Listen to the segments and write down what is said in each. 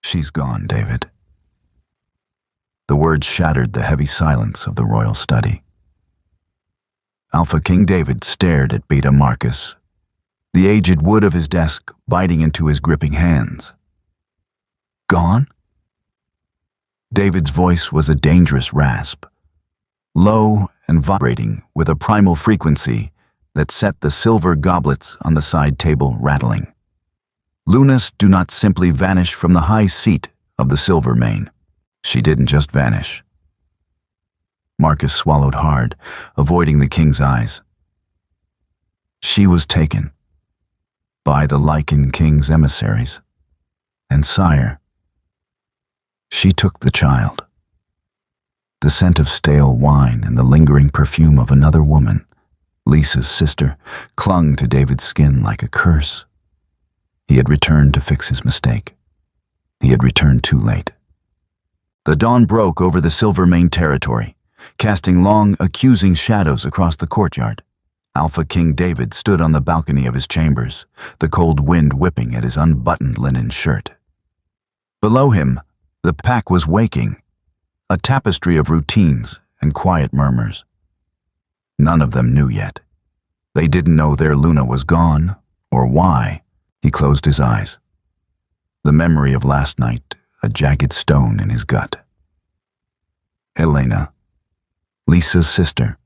She's gone, David. The words shattered the heavy silence of the royal study. Alpha King David stared at Beta Marcus, the aged wood of his desk biting into his gripping hands. Gone? David's voice was a dangerous rasp, low and vibrating with a primal frequency that set the silver goblets on the side table rattling. Lunas do not simply vanish from the high seat of the silver mane. She didn't just vanish. Marcus swallowed hard, avoiding the king's eyes. She was taken by the Lycan king's emissaries. And sire, she took the child. The scent of stale wine and the lingering perfume of another woman, Lisa's sister, clung to David's skin like a curse. He had returned to fix his mistake. He had returned too late. The dawn broke over the Silvermane territory, casting long, accusing shadows across the courtyard. Alpha King David stood on the balcony of his chambers, the cold wind whipping at his unbuttoned linen shirt. Below him, the pack was waking, a tapestry of routines and quiet murmurs. None of them knew yet. They didn't know their Luna was gone, or why. He closed his eyes. The memory of last night, a jagged stone in his gut. Helena, Lisa's sister.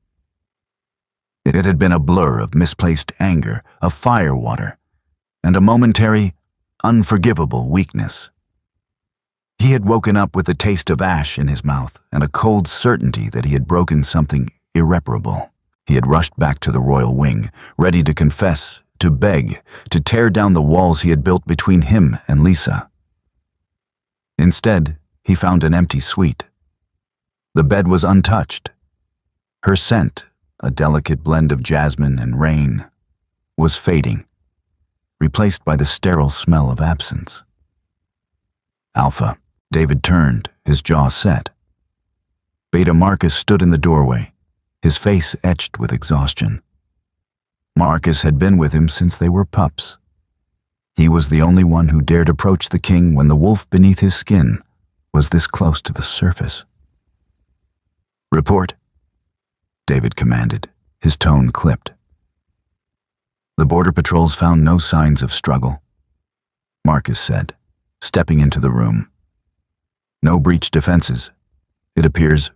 It had been a blur of misplaced anger, of firewater, and a momentary, unforgivable weakness. He had woken up with the taste of ash in his mouth and a cold certainty that he had broken something irreparable. He had rushed back to the royal wing, ready to confess, to beg, to tear down the walls he had built between him and Lisa. Instead, he found an empty suite. The bed was untouched. Her scent, a delicate blend of jasmine and rain, was fading, replaced by the sterile smell of absence. Alpha, David turned, his jaw set. Beta Marcus stood in the doorway, his face etched with exhaustion. Marcus had been with him since they were pups. He was the only one who dared approach the king when the wolf beneath his skin was this close to the surface. "Report," David commanded, his tone clipped. "The border patrols found no signs of struggle," Marcus said, stepping into the room. "No breach defenses. It appears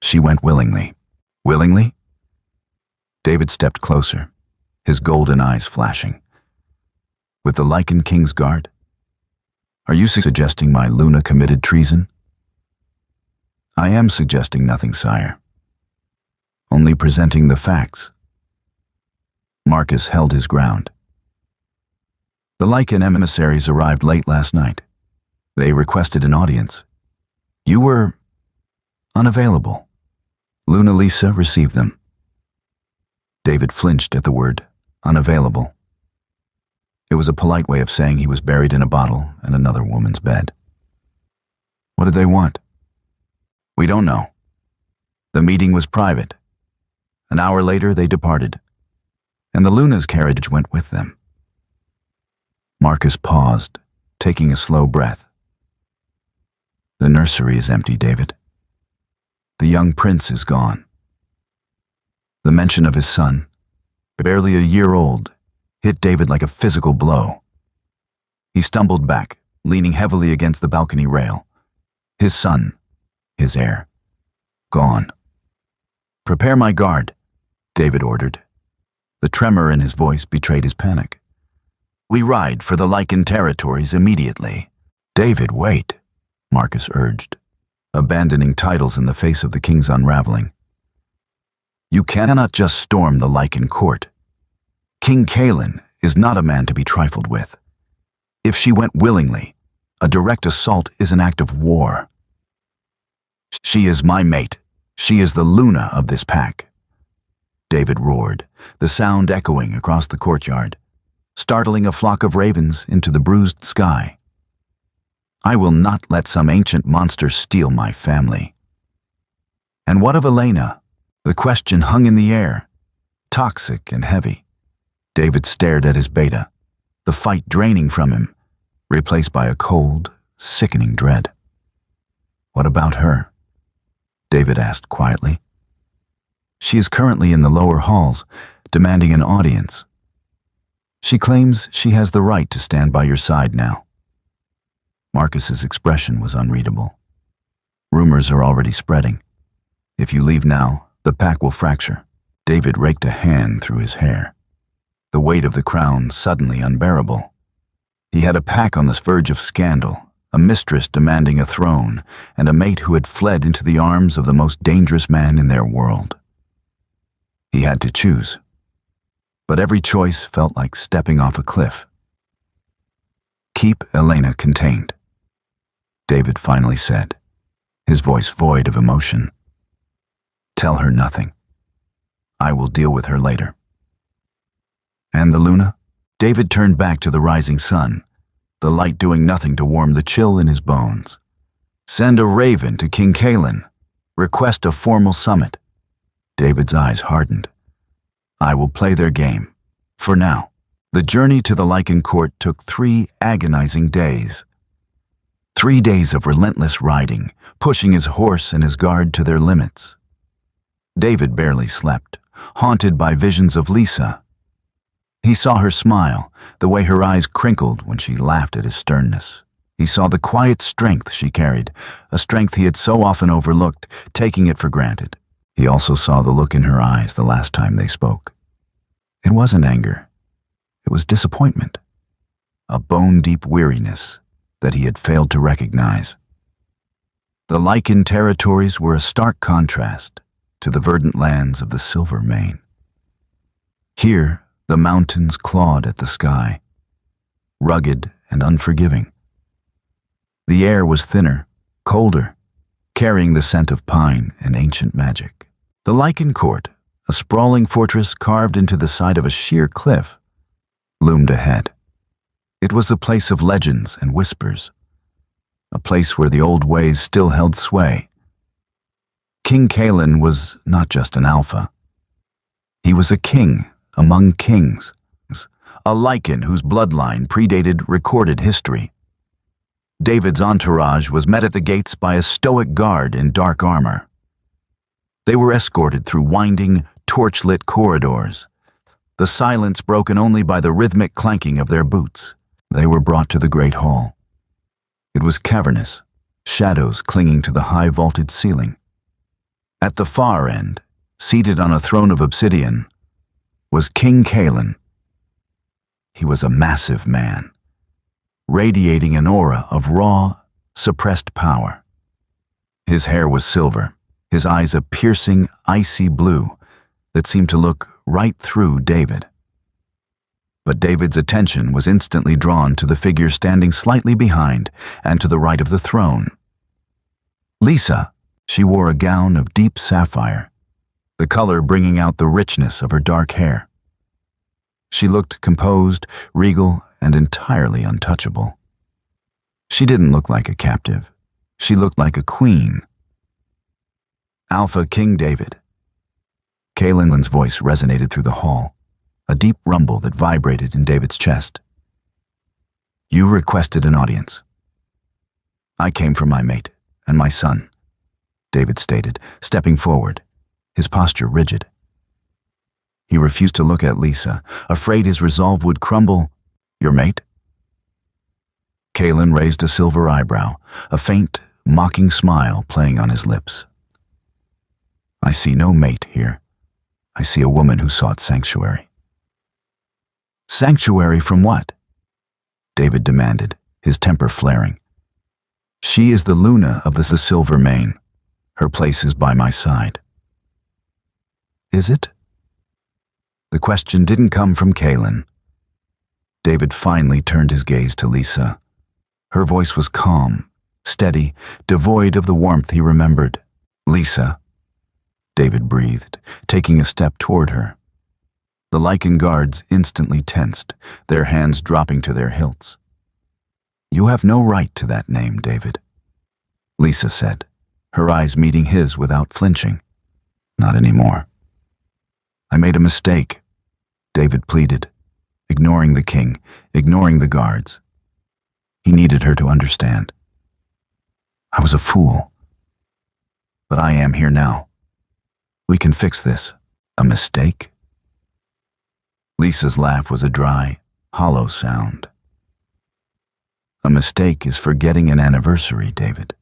she went willingly." "Willingly?" David stepped closer, his golden eyes flashing. "With the Lycan King's guard? Are you suggesting my Luna committed treason?" "I am suggesting nothing, sire. Only presenting the facts." Marcus held his ground. "The Lycan emissaries arrived late last night. They requested an audience. You were unavailable. Luna Lisa received them." David flinched at the word unavailable. It was a polite way of saying he was buried in a bottle in another woman's bed. "What did they want?" "We don't know. The meeting was private. An hour later they departed, and the Luna's carriage went with them." Marcus paused, taking a slow breath. "The nursery is empty, David. The young prince is gone." The mention of his son, barely a year old, hit David like a physical blow. He stumbled back, leaning heavily against the balcony rail. His son, his heir, gone. "Prepare my guard," David ordered. The tremor in his voice betrayed his panic. "We ride for the Lycan territories immediately." "David, wait," Marcus urged, abandoning titles in the face of the king's unraveling. "You cannot just storm the Lycan court. King Kalen is not a man to be trifled with. If she went willingly, a direct assault is an act of war. She is my mate. She is the Luna of this pack." David roared, the sound echoing across the courtyard, startling a flock of ravens into the bruised sky. "I will not let some ancient monster steal my family." "And what of Elena?" The question hung in the air, toxic and heavy. David stared at his beta, the fight draining from him, replaced by a cold, sickening dread. "What about her?" David asked quietly. "She is currently in the lower halls, demanding an audience. She claims she has the right to stand by your side now." Marcus's expression was unreadable. "Rumors are already spreading. If you leave now, the pack will fracture." David raked a hand through his hair, the weight of the crown suddenly unbearable. He had a pack on the verge of scandal, a mistress demanding a throne, and a mate who had fled into the arms of the most dangerous man in their world. He had to choose, but every choice felt like stepping off a cliff. "Keep Elena contained," David finally said, his voice void of emotion. "Tell her nothing. I will deal with her later." "And the Luna?" David turned back to the rising sun, the light doing nothing to warm the chill in his bones. "Send a raven to King Kalen. Request a formal summit." David's eyes hardened. "I will play their game. For now." The journey to the Lycan court took 3 agonizing days. 3 days of relentless riding, pushing his horse and his guard to their limits. David barely slept, haunted by visions of Lisa. He saw her smile, the way her eyes crinkled when she laughed at his sternness. He saw the quiet strength she carried, a strength he had so often overlooked, taking it for granted. He also saw the look in her eyes the last time they spoke. It wasn't anger. It was disappointment, a bone-deep weariness that he had failed to recognize. The Lycan territories were a stark contrast to the verdant lands of the Silver Mane. Here, the mountains clawed at the sky, rugged and unforgiving. The air was thinner, colder, carrying the scent of pine and ancient magic. The Lycan court, a sprawling fortress carved into the side of a sheer cliff, loomed ahead. It was a place of legends and whispers, a place where the old ways still held sway. King Kalen was not just an alpha. He was a king among kings, a Lycan whose bloodline predated recorded history. David's entourage was met at the gates by a stoic guard in dark armor. They were escorted through winding, torch-lit corridors, the silence broken only by the rhythmic clanking of their boots. They were brought to the great hall. It was cavernous, shadows clinging to the high vaulted ceiling. At the far end, seated on a throne of obsidian, was King Kalen. He was a massive man, radiating an aura of raw, suppressed power. His hair was silver, his eyes a piercing, icy blue that seemed to look right through David. But David's attention was instantly drawn to the figure standing slightly behind and to the right of the throne. Lisa. She wore a gown of deep sapphire, the color bringing out the richness of her dark hair. She looked composed, regal, and entirely untouchable. She didn't look like a captive. She looked like a queen. "Alpha King David." Kalen's voice resonated through the hall, a deep rumble that vibrated in David's chest. "You requested an audience." "I came for my mate and my son," David stated, stepping forward, his posture rigid. He refused to look at Lisa, afraid his resolve would crumble. "Your mate?" Kalen raised a silver eyebrow, a faint, mocking smile playing on his lips. "I see no mate here. I see a woman who sought sanctuary." "Sanctuary from what?" David demanded, his temper flaring. "She is the Luna of the Silver Mane. Her place is by my side." "Is it?" The question didn't come from Kalen. David finally turned his gaze to Lisa. Her voice was calm, steady, devoid of the warmth he remembered. "Lisa," David breathed, taking a step toward her. The Lycan guards instantly tensed, their hands dropping to their hilts. "You have no right to that name, David," Lisa said, her eyes meeting his without flinching. "Not anymore." "I made a mistake," David pleaded, ignoring the king, ignoring the guards. He needed her to understand. I was a fool. But I am here now. We can fix this. A mistake? Lisa's laugh was a dry, hollow sound. A mistake is forgetting an anniversary, David.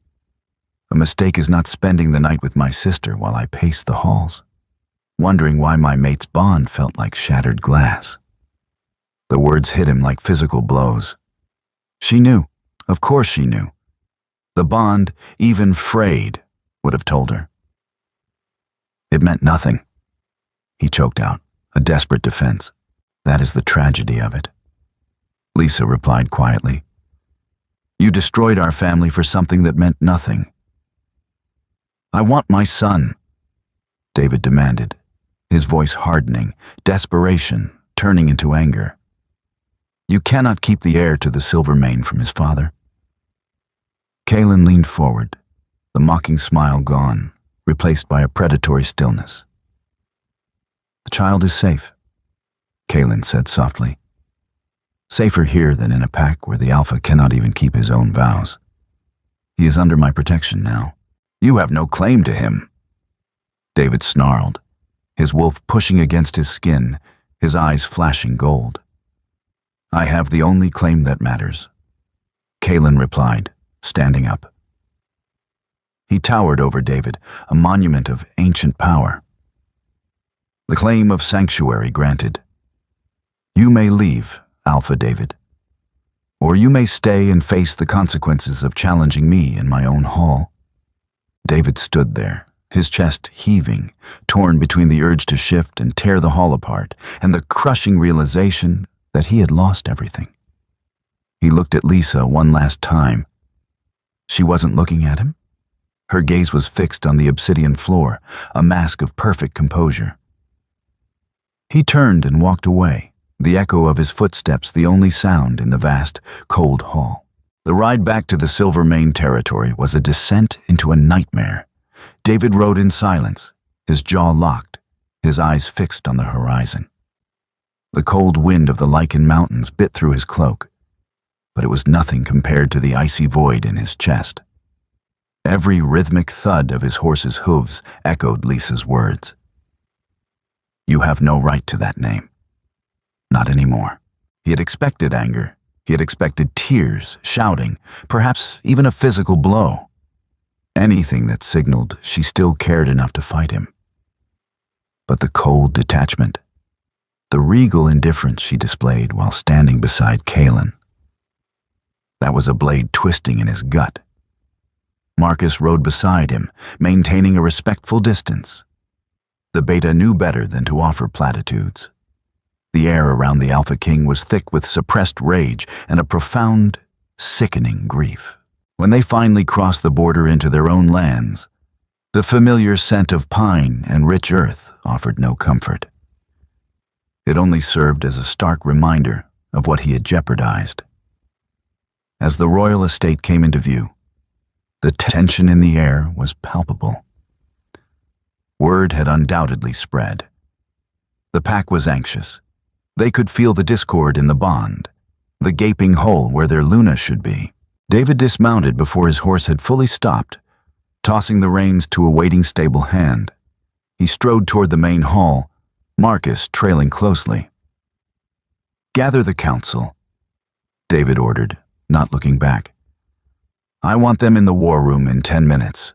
A mistake is not spending the night with my sister while I paced the halls, wondering why my mate's bond felt like shattered glass. The words hit him like physical blows. She knew. Of course she knew. The bond, even frayed, would have told her. It meant nothing. He choked out, a desperate defense. That is the tragedy of it. Lisa replied quietly. You destroyed our family for something that meant nothing. I want my son, David demanded, his voice hardening, desperation turning into anger. You cannot keep the heir to the Silvermane from his father. Kaelin leaned forward, the mocking smile gone, replaced by a predatory stillness. The child is safe, Kaelin said softly. Safer here than in a pack where the alpha cannot even keep his own vows. He is under my protection now. You have no claim to him, David snarled, his wolf pushing against his skin, his eyes flashing gold. I have the only claim that matters, Kaelin replied, standing up. He towered over David, a monument of ancient power. The claim of sanctuary granted. You may leave, Alpha David, or you may stay and face the consequences of challenging me in my own hall. David stood there, his chest heaving, torn between the urge to shift and tear the hall apart, and the crushing realization that he had lost everything. He looked at Lisa one last time. She wasn't looking at him. Her gaze was fixed on the obsidian floor, a mask of perfect composure. He turned and walked away, the echo of his footsteps the only sound in the vast, cold hall. The ride back to the Silvermane territory was a descent into a nightmare. David rode in silence, his jaw locked, his eyes fixed on the horizon. The cold wind of the Lycan mountains bit through his cloak, but it was nothing compared to the icy void in his chest. Every rhythmic thud of his horse's hooves echoed Lisa's words. You have no right to that name. Not anymore. He had expected anger. He had expected tears, shouting, perhaps even a physical blow. Anything that signaled she still cared enough to fight him. But the cold detachment, the regal indifference she displayed while standing beside Kaelin, that was a blade twisting in his gut. Marcus rode beside him, maintaining a respectful distance. The beta knew better than to offer platitudes. The air around the Alpha King was thick with suppressed rage and a profound, sickening grief. When they finally crossed the border into their own lands, the familiar scent of pine and rich earth offered no comfort. It only served as a stark reminder of what he had jeopardized. As the royal estate came into view, the tension in the air was palpable. Word had undoubtedly spread. The pack was anxious. They could feel the discord in the bond, the gaping hole where their Luna should be. David dismounted before his horse had fully stopped, tossing the reins to a waiting stable hand. He strode toward the main hall, Marcus trailing closely. Gather the council, David ordered, not looking back. I want them in the war room in 10 minutes.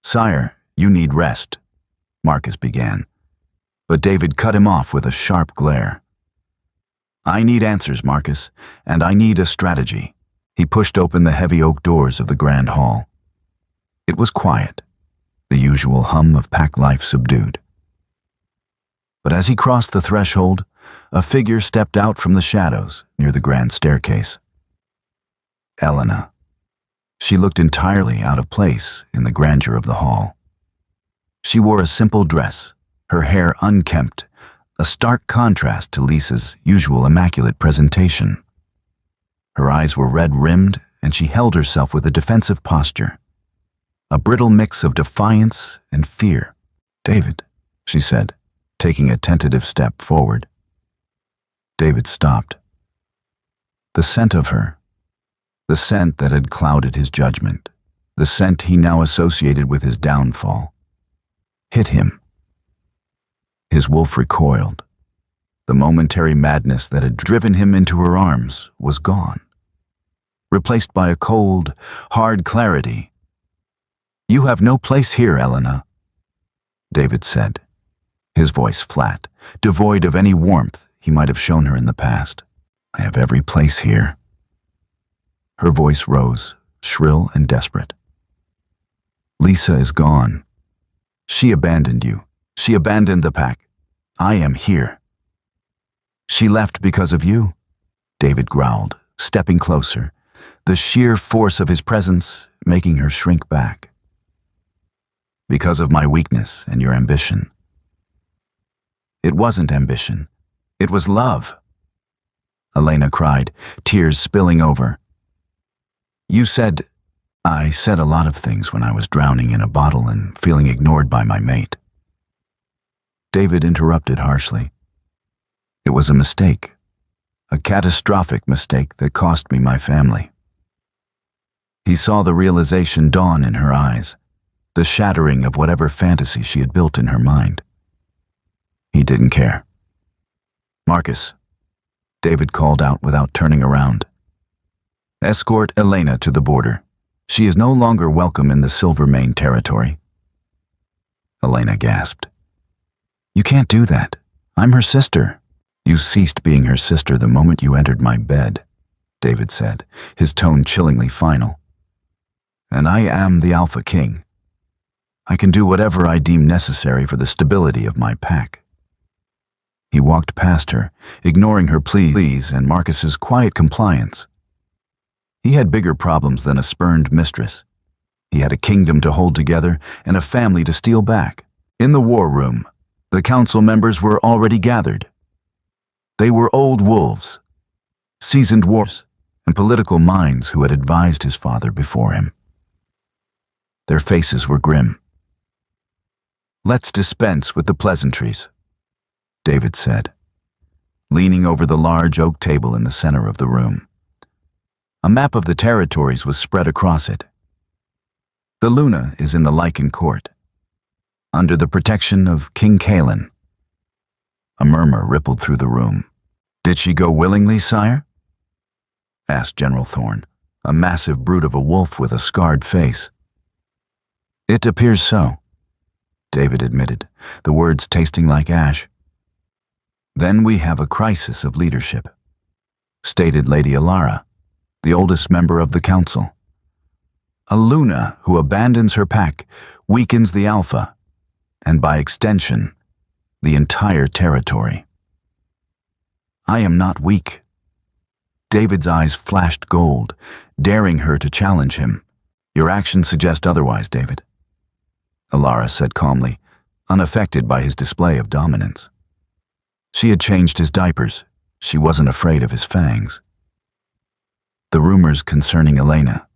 Sire, you need rest, Marcus began, but David cut him off with a sharp glare. I need answers, Marcus, and I need a strategy. He pushed open the heavy oak doors of the grand hall. It was quiet, the usual hum of pack life subdued. But as he crossed the threshold, a figure stepped out from the shadows near the grand staircase. Elena. She looked entirely out of place in the grandeur of the hall. She wore a simple dress, her hair unkempt, a stark contrast to Lisa's usual immaculate presentation. Her eyes were red-rimmed, and she held herself with a defensive posture, a brittle mix of defiance and fear. David, she said, taking a tentative step forward. David stopped. The scent of her, The scent that had clouded his judgment, the scent he now associated with his downfall, hit him. His wolf recoiled. The momentary madness that had driven him into her arms was gone, replaced by a cold, hard clarity. "You have no place here, Elena," David said, his voice flat, devoid of any warmth he might have shown her in the past. "I have every place here." Her voice rose, shrill and desperate. "Lisa is gone. She abandoned you. She abandoned the pack. I am here." "She left because of you," David growled, stepping closer, the sheer force of his presence making her shrink back. "Because of my weakness and your ambition." "It wasn't ambition. It was love," Elena cried, tears spilling over. I said a lot of things when I was drowning in a bottle and feeling ignored by my mate." David interrupted harshly. "It was a mistake, a catastrophic mistake that cost me my family." He saw the realization dawn in her eyes, the shattering of whatever fantasy she had built in her mind. He didn't care. "Marcus," David called out without turning around. "Escort Elena to the border. She is no longer welcome in the Silvermane territory." Elena gasped. "You can't do that. I'm her sister." "You ceased being her sister the moment you entered my bed," David said, his tone chillingly final. "And I am the Alpha King. I can do whatever I deem necessary for the stability of my pack." He walked past her, ignoring her pleas and Marcus's quiet compliance. He had bigger problems than a spurned mistress. He had a kingdom to hold together and a family to steal back. In the war room, the council members were already gathered. They were old wolves, seasoned warriors, and political minds who had advised his father before him. Their faces were grim. "Let's dispense with the pleasantries," David said, leaning over the large oak table in the center of the room. A map of the territories was spread across it. "The Luna is in the Lycan court, under the protection of King Kalen." A murmur rippled through the room. "Did she go willingly, sire?" asked General Thorne, a massive brute of a wolf with a scarred face. "It appears so," David admitted, the words tasting like ash. "Then we have a crisis of leadership," stated Lady Alara, the oldest member of the council. "A Luna who abandons her pack weakens the Alpha, and by extension, the entire territory." "I am not weak." David's eyes flashed gold, daring her to challenge him. "Your actions suggest otherwise, David," Alara said calmly, unaffected by his display of dominance. She had changed his diapers. She wasn't afraid of his fangs. "The rumors concerning Elena."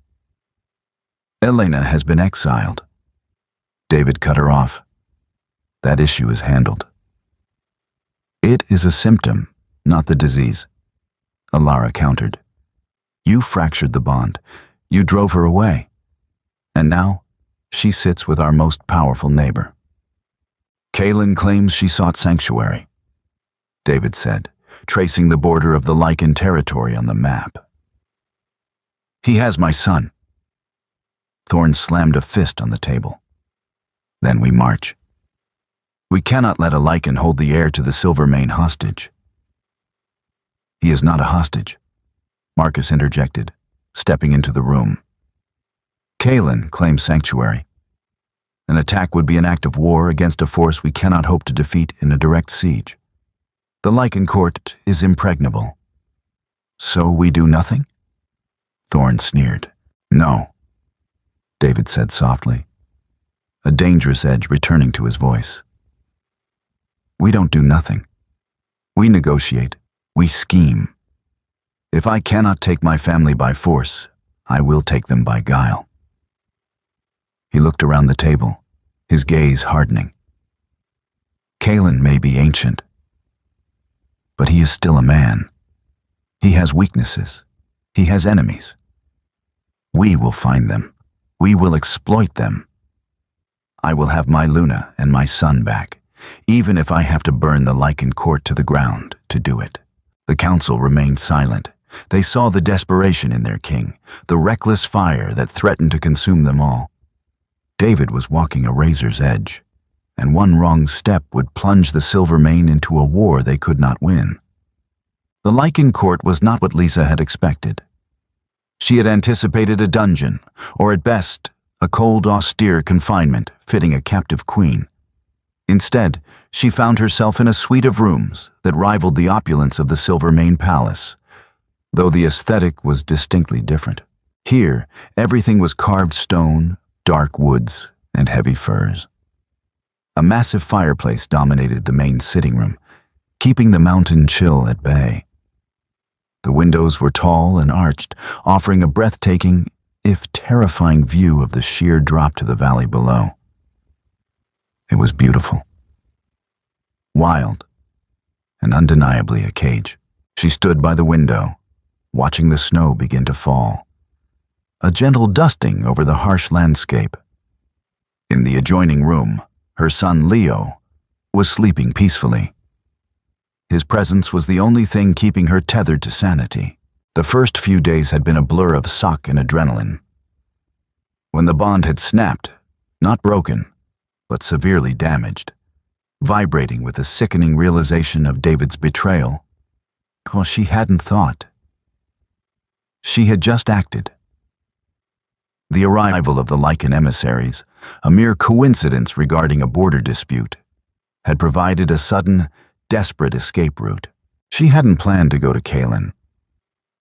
"Elena has been exiled." David cut her off. "That issue is handled." "It is a symptom, not the disease," Alara countered. "You fractured the bond. You drove her away. And now, she sits with our most powerful neighbor." "Kalen claims she sought sanctuary," David said, tracing the border of the Lycan territory on the map. "He has my son." Thorne slammed a fist on the table. "Then we march. We cannot let a Lycan hold the heir to the Silvermane hostage." "He is not a hostage," Marcus interjected, stepping into the room. "Kalen claims sanctuary. An attack would be an act of war against a force we cannot hope to defeat in a direct siege. The Lycan court is impregnable." "So we do nothing?" Thorne sneered. "No," David said softly, a dangerous edge returning to his voice. "We don't do nothing. We negotiate. We scheme. If I cannot take my family by force, I will take them by guile." He looked around the table, his gaze hardening. "Kalen may be ancient, but he is still a man. He has weaknesses. He has enemies. We will find them. We will exploit them. I will have my Luna and my son back, even if I have to burn the Lycan court to the ground to do it." The council remained silent. They saw the desperation in their king, the reckless fire that threatened to consume them all. David was walking a razor's edge, and one wrong step would plunge the Silvermane into a war they could not win. The Lycan court was not what Lisa had expected. She had anticipated a dungeon, or at best, a cold, austere confinement fitting a captive queen. Instead, she found herself in a suite of rooms that rivaled the opulence of the Silvermane Palace, though the aesthetic was distinctly different. Here, everything was carved stone, dark woods, and heavy furs. A massive fireplace dominated the main sitting room, keeping the mountain chill at bay. The windows were tall and arched, offering a breathtaking, if terrifying view of the sheer drop to the valley below. It was beautiful, wild, and undeniably a cage. She stood by the window, watching the snow begin to fall, a gentle dusting over the harsh landscape. In the adjoining room, her son Leo was sleeping peacefully. His presence was the only thing keeping her tethered to sanity. The first few days had been a blur of shock and adrenaline. When the bond had snapped, not broken, but severely damaged, vibrating with the sickening realization of David's betrayal, well, she hadn't thought. She had just acted. The arrival of the Lycan emissaries, a mere coincidence regarding a border dispute, had provided a sudden, desperate escape route. She hadn't planned to go to Kalen.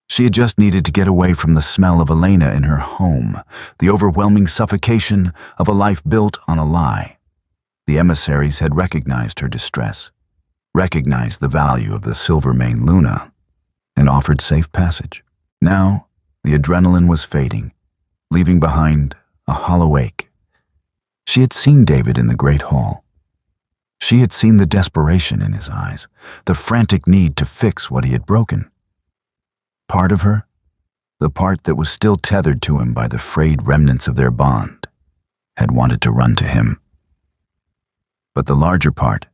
She had just needed to get away from the smell of Elena in her home, the overwhelming suffocation of a life built on a lie. The emissaries had recognized her distress, recognized the value of the Silvermane Luna, and offered safe passage. Now, the adrenaline was fading, leaving behind a hollow ache. She had seen David in the Great Hall. She had seen the desperation in his eyes, the frantic need to fix what he had broken. Part of her, the part that was still tethered to him by the frayed remnants of their bond, had wanted to run to him. But the larger part,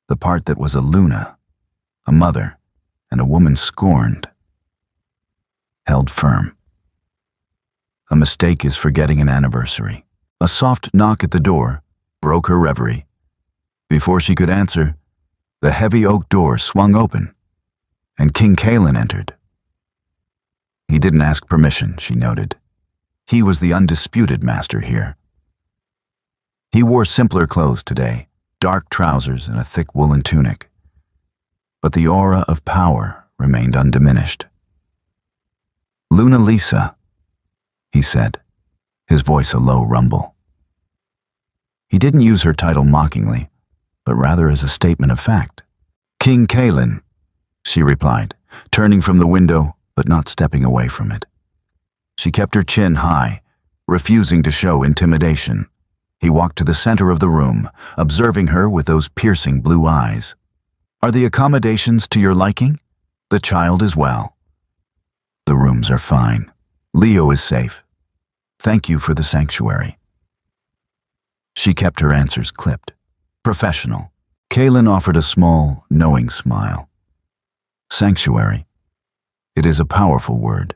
the part that was a Luna, a mother, and a woman scorned, held firm. A mistake is forgetting an anniversary. A soft knock at the door broke her reverie. Before she could answer, the heavy oak door swung open, and King Kalen entered. He didn't ask permission, she noted. He was the undisputed master here. He wore simpler clothes today, dark trousers and a thick woolen tunic. But the aura of power remained undiminished. "Luna Lisa," he said, his voice a low rumble. He didn't use her title mockingly, but rather as a statement of fact. "King Kalen," she replied, turning from the window but not stepping away from it. She kept her chin high, refusing to show intimidation. He walked to the center of the room, observing her with those piercing blue eyes. "Are the accommodations to your liking? The child is well." "The rooms are fine. Leo is safe. Thank you for the sanctuary." She kept her answers clipped, professional. Kalen offered a small, knowing smile. Sanctuary. It is a powerful word.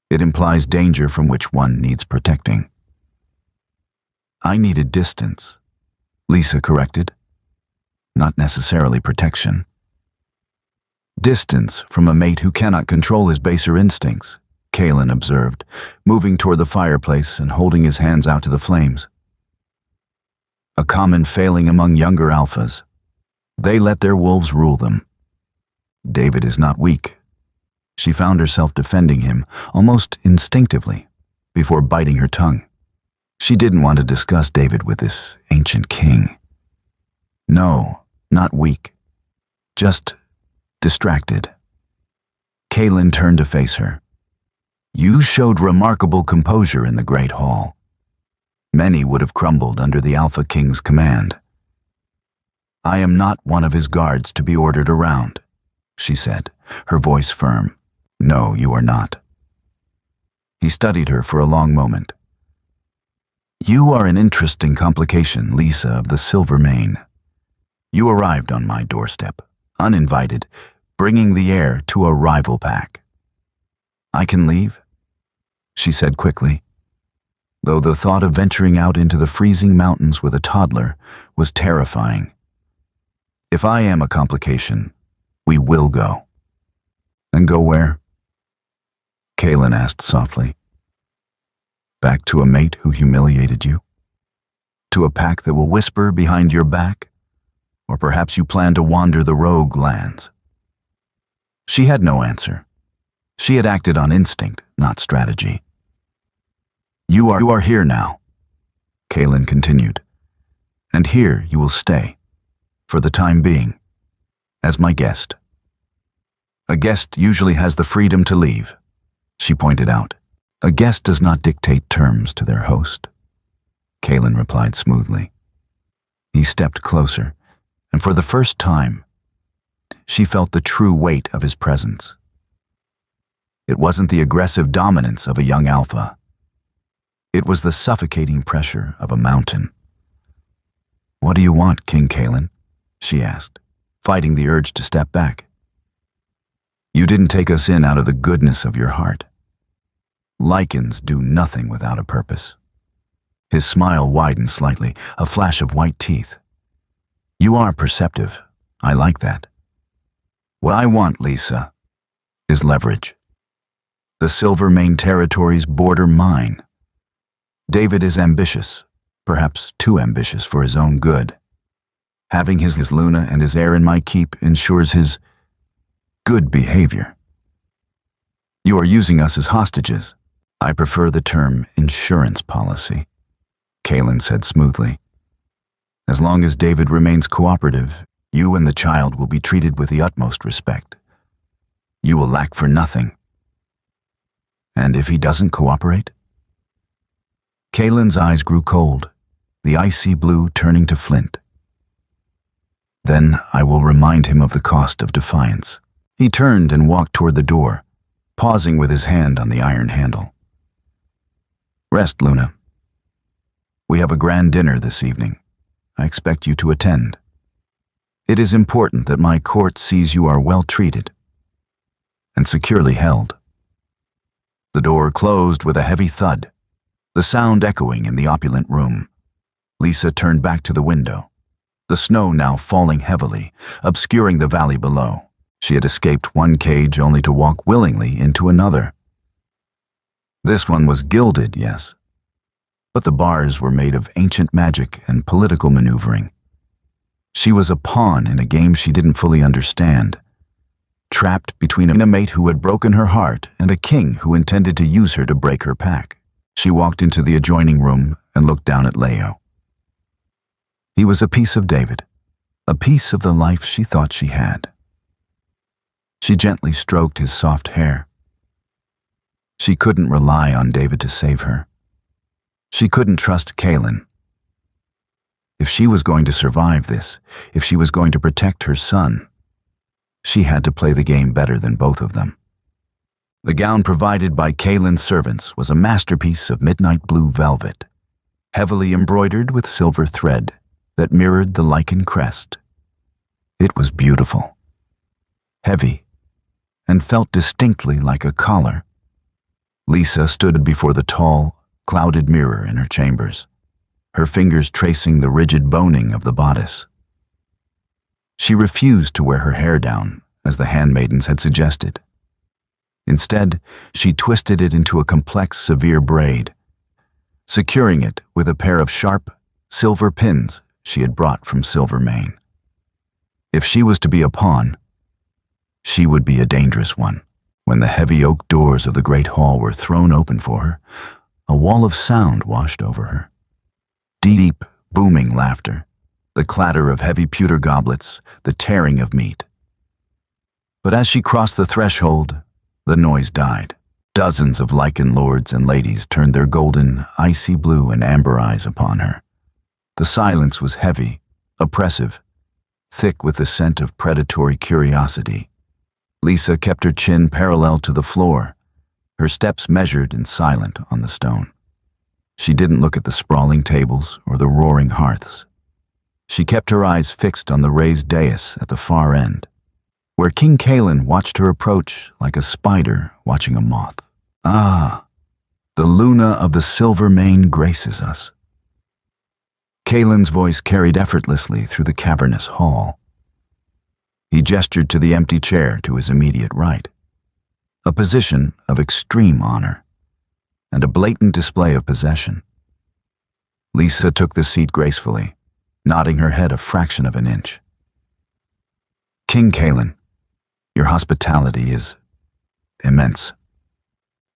It implies danger from which one needs protecting. "I needed distance," Lisa corrected. "Not necessarily protection." "Distance from a mate who cannot control his baser instincts," Kalen observed, moving toward the fireplace and holding his hands out to the flames. "A common failing among younger alphas. They let their wolves rule them. David is not weak." She found herself defending him, almost instinctively, before biting her tongue. She didn't want to discuss David with this ancient king. No, not weak. Just distracted. Kalen turned to face her. "You showed remarkable composure in the Great Hall. Many would have crumbled under the Alpha King's command. I am not one of his guards to be ordered around," she said, her voice firm. "No, you are not." He studied her for a long moment. "You are an interesting complication, Lisa of the Silver Mane. You arrived on my doorstep, uninvited, bringing the heir to a rival pack." "I can leave?" she said quickly, though the thought of venturing out into the freezing mountains with a toddler was terrifying. "If I am a complication, we will go." "And go where?" Kaelin asked softly. "Back to a mate who humiliated you? To a pack that will whisper behind your back? Or perhaps you plan to wander the rogue lands?" She had no answer. She had acted on instinct, not strategy. You are here now," Kaelin continued. "And here you will stay, for the time being, as my guest." "A guest usually has the freedom to leave," she pointed out. "A guest does not dictate terms to their host," Kaelin replied smoothly. He stepped closer, and for the first time, she felt the true weight of his presence. It wasn't the aggressive dominance of a young alpha. It was the suffocating pressure of a mountain. "What do you want, King Kaelin?" she asked, fighting the urge to step back. "You didn't take us in out of the goodness of your heart. Lycans do nothing without a purpose." His smile widened slightly, a flash of white teeth. "You are perceptive. I like that. What I want, Lisa, is leverage. The Silver Mane territories border mine. David is ambitious, perhaps too ambitious for his own good. Having his Luna and his heir in my keep ensures his good behavior. You are using us as hostages." "I prefer the term insurance policy," Kaelin said smoothly. "As long as David remains cooperative, you and the child will be treated with the utmost respect. You will lack for nothing. And if he doesn't cooperate?" Kaelin's eyes grew cold, the icy blue turning to flint. "Then I will remind him of the cost of defiance." He turned and walked toward the door, pausing with his hand on the iron handle. "Rest, Luna. We have a grand dinner this evening. I expect you to attend. It is important that my court sees you are well treated and securely held." The door closed with a heavy thud, the sound echoing in the opulent room. Lisa turned back to the window, the snow now falling heavily, obscuring the valley below. She had escaped one cage only to walk willingly into another. This one was gilded, yes, but the bars were made of ancient magic and political maneuvering. She was a pawn in a game she didn't fully understand, trapped between a mate who had broken her heart and a king who intended to use her to break her pack. She walked into the adjoining room and looked down at Leo. He was a piece of David, a piece of the life she thought she had. She gently stroked his soft hair. She couldn't rely on David to save her. She couldn't trust Kaelin. If she was going to survive this, if she was going to protect her son, she had to play the game better than both of them. The gown provided by Kaelin's servants was a masterpiece of midnight blue velvet, heavily embroidered with silver thread that mirrored the Lycan crest. It was beautiful, heavy, and felt distinctly like a collar. Lisa stood before the tall, clouded mirror in her chambers, her fingers tracing the rigid boning of the bodice. She refused to wear her hair down, as the handmaidens had suggested. Instead, she twisted it into a complex, severe braid, securing it with a pair of sharp, silver pins she had brought from Silver Mane. If she was to be a pawn, she would be a dangerous one. When the heavy oak doors of the great hall were thrown open for her, a wall of sound washed over her. Deep, booming laughter, the clatter of heavy pewter goblets, the tearing of meat. But as she crossed the threshold, the noise died. Dozens of Lycan lords and ladies turned their golden, icy blue and amber eyes upon her. The silence was heavy, oppressive, thick with the scent of predatory curiosity. Lisa kept her chin parallel to the floor, her steps measured and silent on the stone. She didn't look at the sprawling tables or the roaring hearths. She kept her eyes fixed on the raised dais at the far end, where King Kalen watched her approach like a spider watching a moth. Ah, the Luna of the Silver Mane graces us. Kalen's voice carried effortlessly through the cavernous hall. He gestured to the empty chair to his immediate right, a position of extreme honor and a blatant display of possession. Lysa took the seat gracefully, nodding her head a fraction of an inch. King Kalen, your hospitality is immense.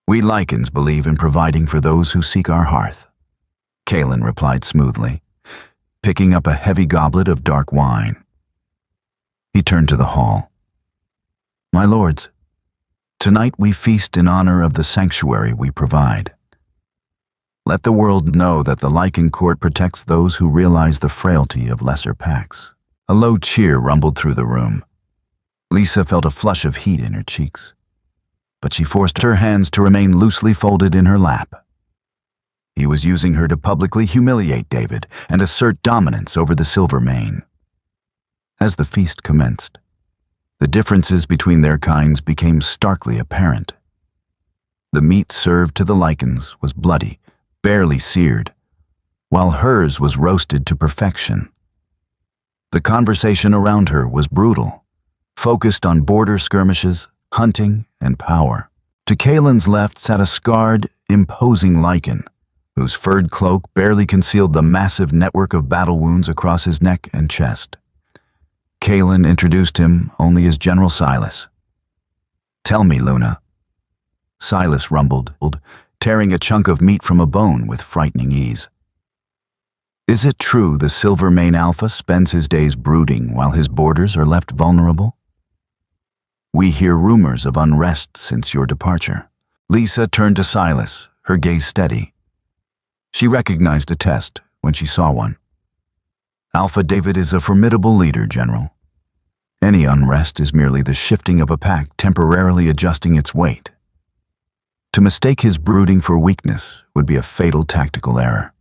We Lycans believe in providing for those who seek our hearth, Kalen replied smoothly, picking up a heavy goblet of dark wine. He turned to the hall. My lords, tonight we feast in honor of the sanctuary we provide. Let the world know that the Lycan court protects those who realize the frailty of lesser pacts. A low cheer rumbled through the room. Lysa felt a flush of heat in her cheeks, but she forced her hands to remain loosely folded in her lap. He was using her to publicly humiliate David and assert dominance over the Silver Mane. As the feast commenced, the differences between their kinds became starkly apparent. The meat served to the Lycans was bloody, barely seared, while hers was roasted to perfection. The conversation around her was brutal, focused on border skirmishes, hunting, and power. To Kalen's left sat a scarred, imposing Lycan, whose furred cloak barely concealed the massive network of battle wounds across his neck and chest. Kalen introduced him only as General Silas. Tell me, Luna. Silas rumbled, tearing a chunk of meat from a bone with frightening ease. Is it true the Silver Mane Alpha spends his days brooding while his borders are left vulnerable? We hear rumors of unrest since your departure. Lysa turned to Silas, her gaze steady. She recognized a test when she saw one. Alpha David is a formidable leader, General. Any unrest is merely the shifting of a pack temporarily adjusting its weight. To mistake his brooding for weakness would be a fatal tactical error.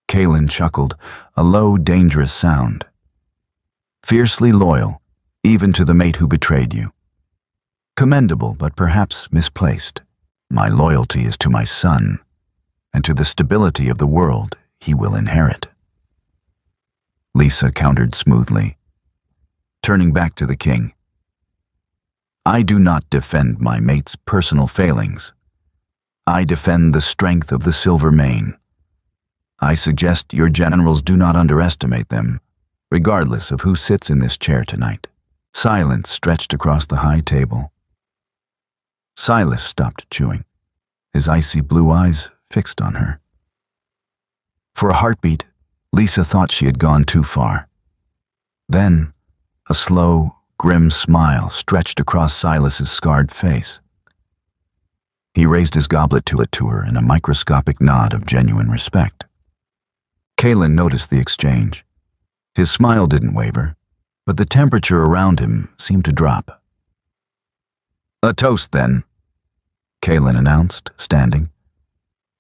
Kalen chuckled, a low, dangerous sound. Fiercely loyal, even to the mate who betrayed you. Commendable, but perhaps misplaced. My loyalty is to my son, and to the stability of the world he will inherit. Lysa countered smoothly, turning back to the king. I do not defend my mate's personal failings. I defend the strength of the Silver Mane. I suggest your generals do not underestimate them, regardless of who sits in this chair tonight. Silence stretched across the high table. Silas stopped chewing, his icy blue eyes fixed on her. For a heartbeat, Lysa thought she had gone too far. Then, a slow, grim smile stretched across Silas's scarred face. He raised his goblet to her in a microscopic nod of genuine respect. Kalen noticed the exchange. His smile didn't waver, but the temperature around him seemed to drop. A toast, then, Kalen announced, standing.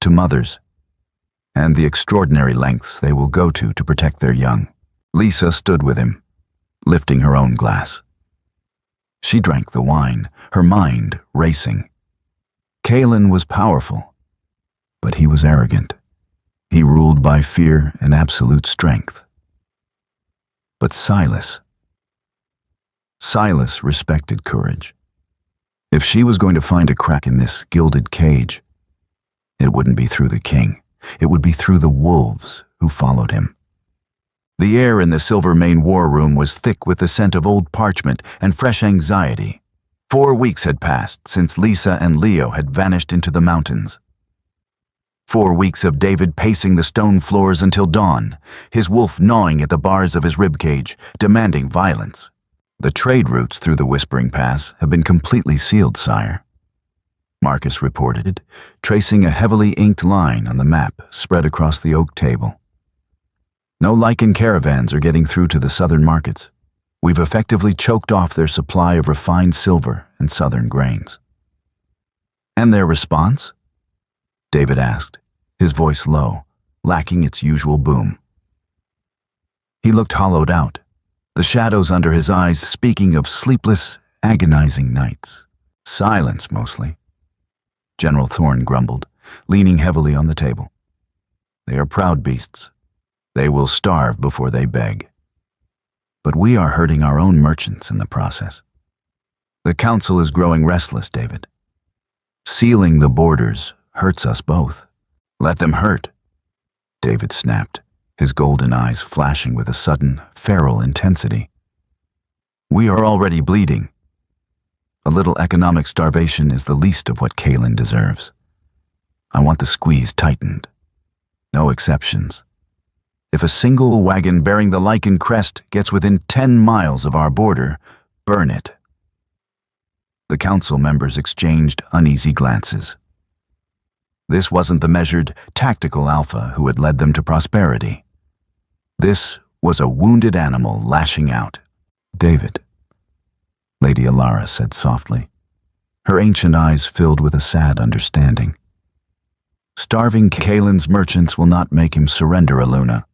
To mothers, and the extraordinary lengths they will go to protect their young. Lysa stood with him, lifting her own glass. She drank the wine, her mind racing. Kalen was powerful, but he was arrogant. He ruled by fear and absolute strength. But Silas respected courage. If she was going to find a crack in this gilded cage, it wouldn't be through the king. It would be through the wolves who followed him. The air in the Silver Mane war room was thick with the scent of old parchment and fresh anxiety. 4 weeks had passed since Lysa and Leo had vanished into the mountains. 4 weeks of David pacing the stone floors until dawn, his wolf gnawing at the bars of his ribcage, demanding violence. The trade routes through the Whispering Pass have been completely sealed, sire, Marcus reported, tracing a heavily inked line on the map spread across the oak table. No Lycan caravans are getting through to the southern markets. We've effectively choked off their supply of refined silver and southern grains. And their response? David asked, his voice low, lacking its usual boom. He looked hollowed out, the shadows under his eyes speaking of sleepless, agonizing nights. Silence, mostly. General Thorne grumbled, leaning heavily on the table. They are proud beasts. They will starve before they beg. But we are hurting our own merchants in the process. The council is growing restless, David. Sealing the borders hurts us both. Let them hurt, David snapped, his golden eyes flashing with a sudden, feral intensity. We are already bleeding. A little economic starvation is the least of what Kaelin deserves. I want the squeeze tightened. No exceptions. If a single wagon bearing the Lycan crest gets within 10 miles of our border, burn it. The council members exchanged uneasy glances. This wasn't the measured, tactical alpha who had led them to prosperity. This was a wounded animal lashing out. David, Lady Alara said softly, her ancient eyes filled with a sad understanding. Starving Kaelin's merchants will not make him surrender Aluna.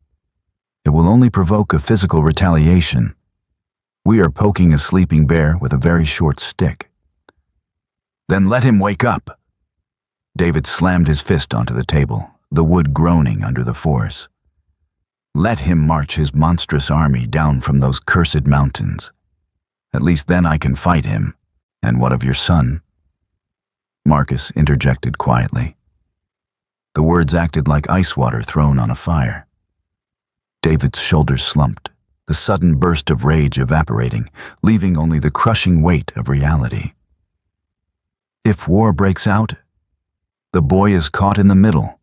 It will only provoke a physical retaliation. We are poking a sleeping bear with a very short stick. Then let him wake up. David slammed his fist onto the table, the wood groaning under the force. Let him march his monstrous army down from those cursed mountains. At least then I can fight him. And what of your son? Marcus interjected quietly. The words acted like ice water thrown on a fire. David's shoulders slumped, the sudden burst of rage evaporating, leaving only the crushing weight of reality. If war breaks out, the boy is caught in the middle.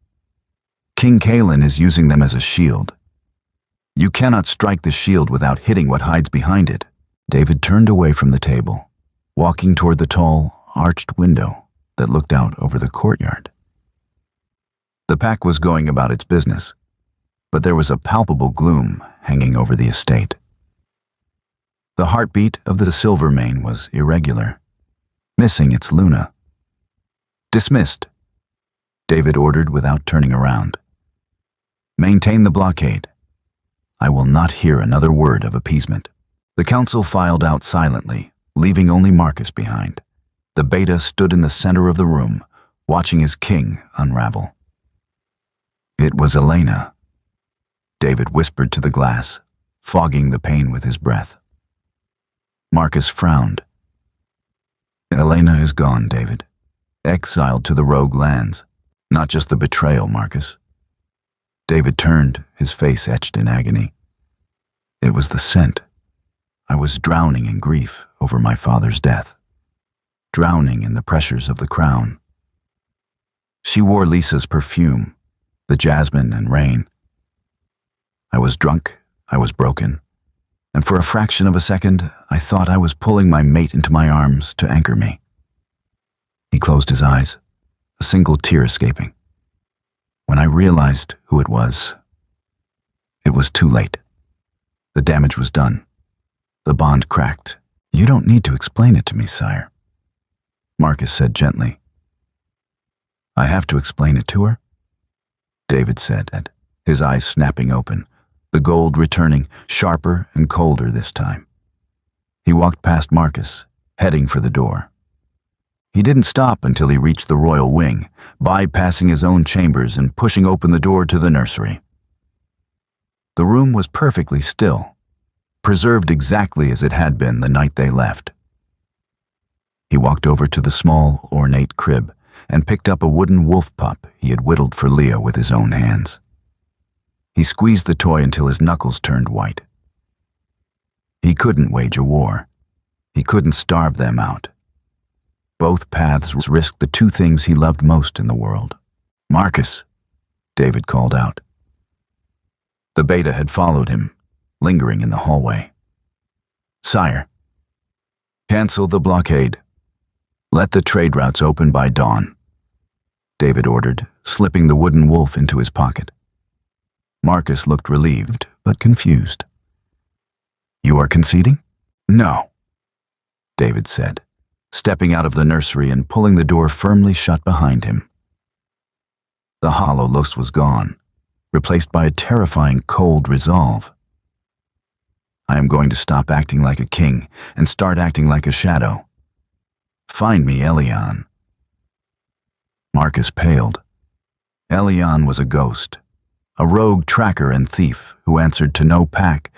King Kaelin is using them as a shield. You cannot strike the shield without hitting what hides behind it. David turned away from the table, walking toward the tall, arched window that looked out over the courtyard. The pack was going about its business, but there was a palpable gloom hanging over the estate. The heartbeat of the Silvermane was irregular, missing its Luna. Dismissed, David ordered without turning around. Maintain the blockade. I will not hear another word of appeasement. The council filed out silently, leaving only Marcus behind. The beta stood in the center of the room, watching his king unravel. It was Elena, David whispered to the glass, fogging the pain with his breath. Marcus frowned. Elena is gone, David. Exiled to the rogue lands. Not just the betrayal, Marcus. David turned, his face etched in agony. It was the scent. I was drowning in grief over my father's death. Drowning in the pressures of the crown. She wore Lisa's perfume, the jasmine and rain. I was drunk, I was broken, and for a fraction of a second, I thought I was pulling my mate into my arms to anchor me. He closed his eyes, a single tear escaping. When I realized who it was too late. The damage was done. The bond cracked. You don't need to explain it to me, sire, Marcus said gently. I have to explain it to her? David said, his eyes snapping open, the gold returning, sharper and colder this time. He walked past Marcus, heading for the door. He didn't stop until he reached the royal wing, bypassing his own chambers and pushing open the door to the nursery. The room was perfectly still, preserved exactly as it had been the night they left. He walked over to the small, ornate crib and picked up a wooden wolf pup he had whittled for Leo with his own hands. He squeezed the toy until his knuckles turned white. He couldn't wage a war. He couldn't starve them out. Both paths risked the two things he loved most in the world. Marcus, David called out. The beta had followed him, lingering in the hallway. Sire, cancel the blockade. Let the trade routes open by dawn, David ordered, slipping the wooden wolf into his pocket. Marcus looked relieved, but confused. You are conceding? No, David said, stepping out of the nursery and pulling the door firmly shut behind him. The hollow look was gone, replaced by a terrifying cold resolve. I am going to stop acting like a king and start acting like a shadow. Find me Elian. Marcus paled. Elian was a ghost, a rogue tracker and thief who answered to no pack,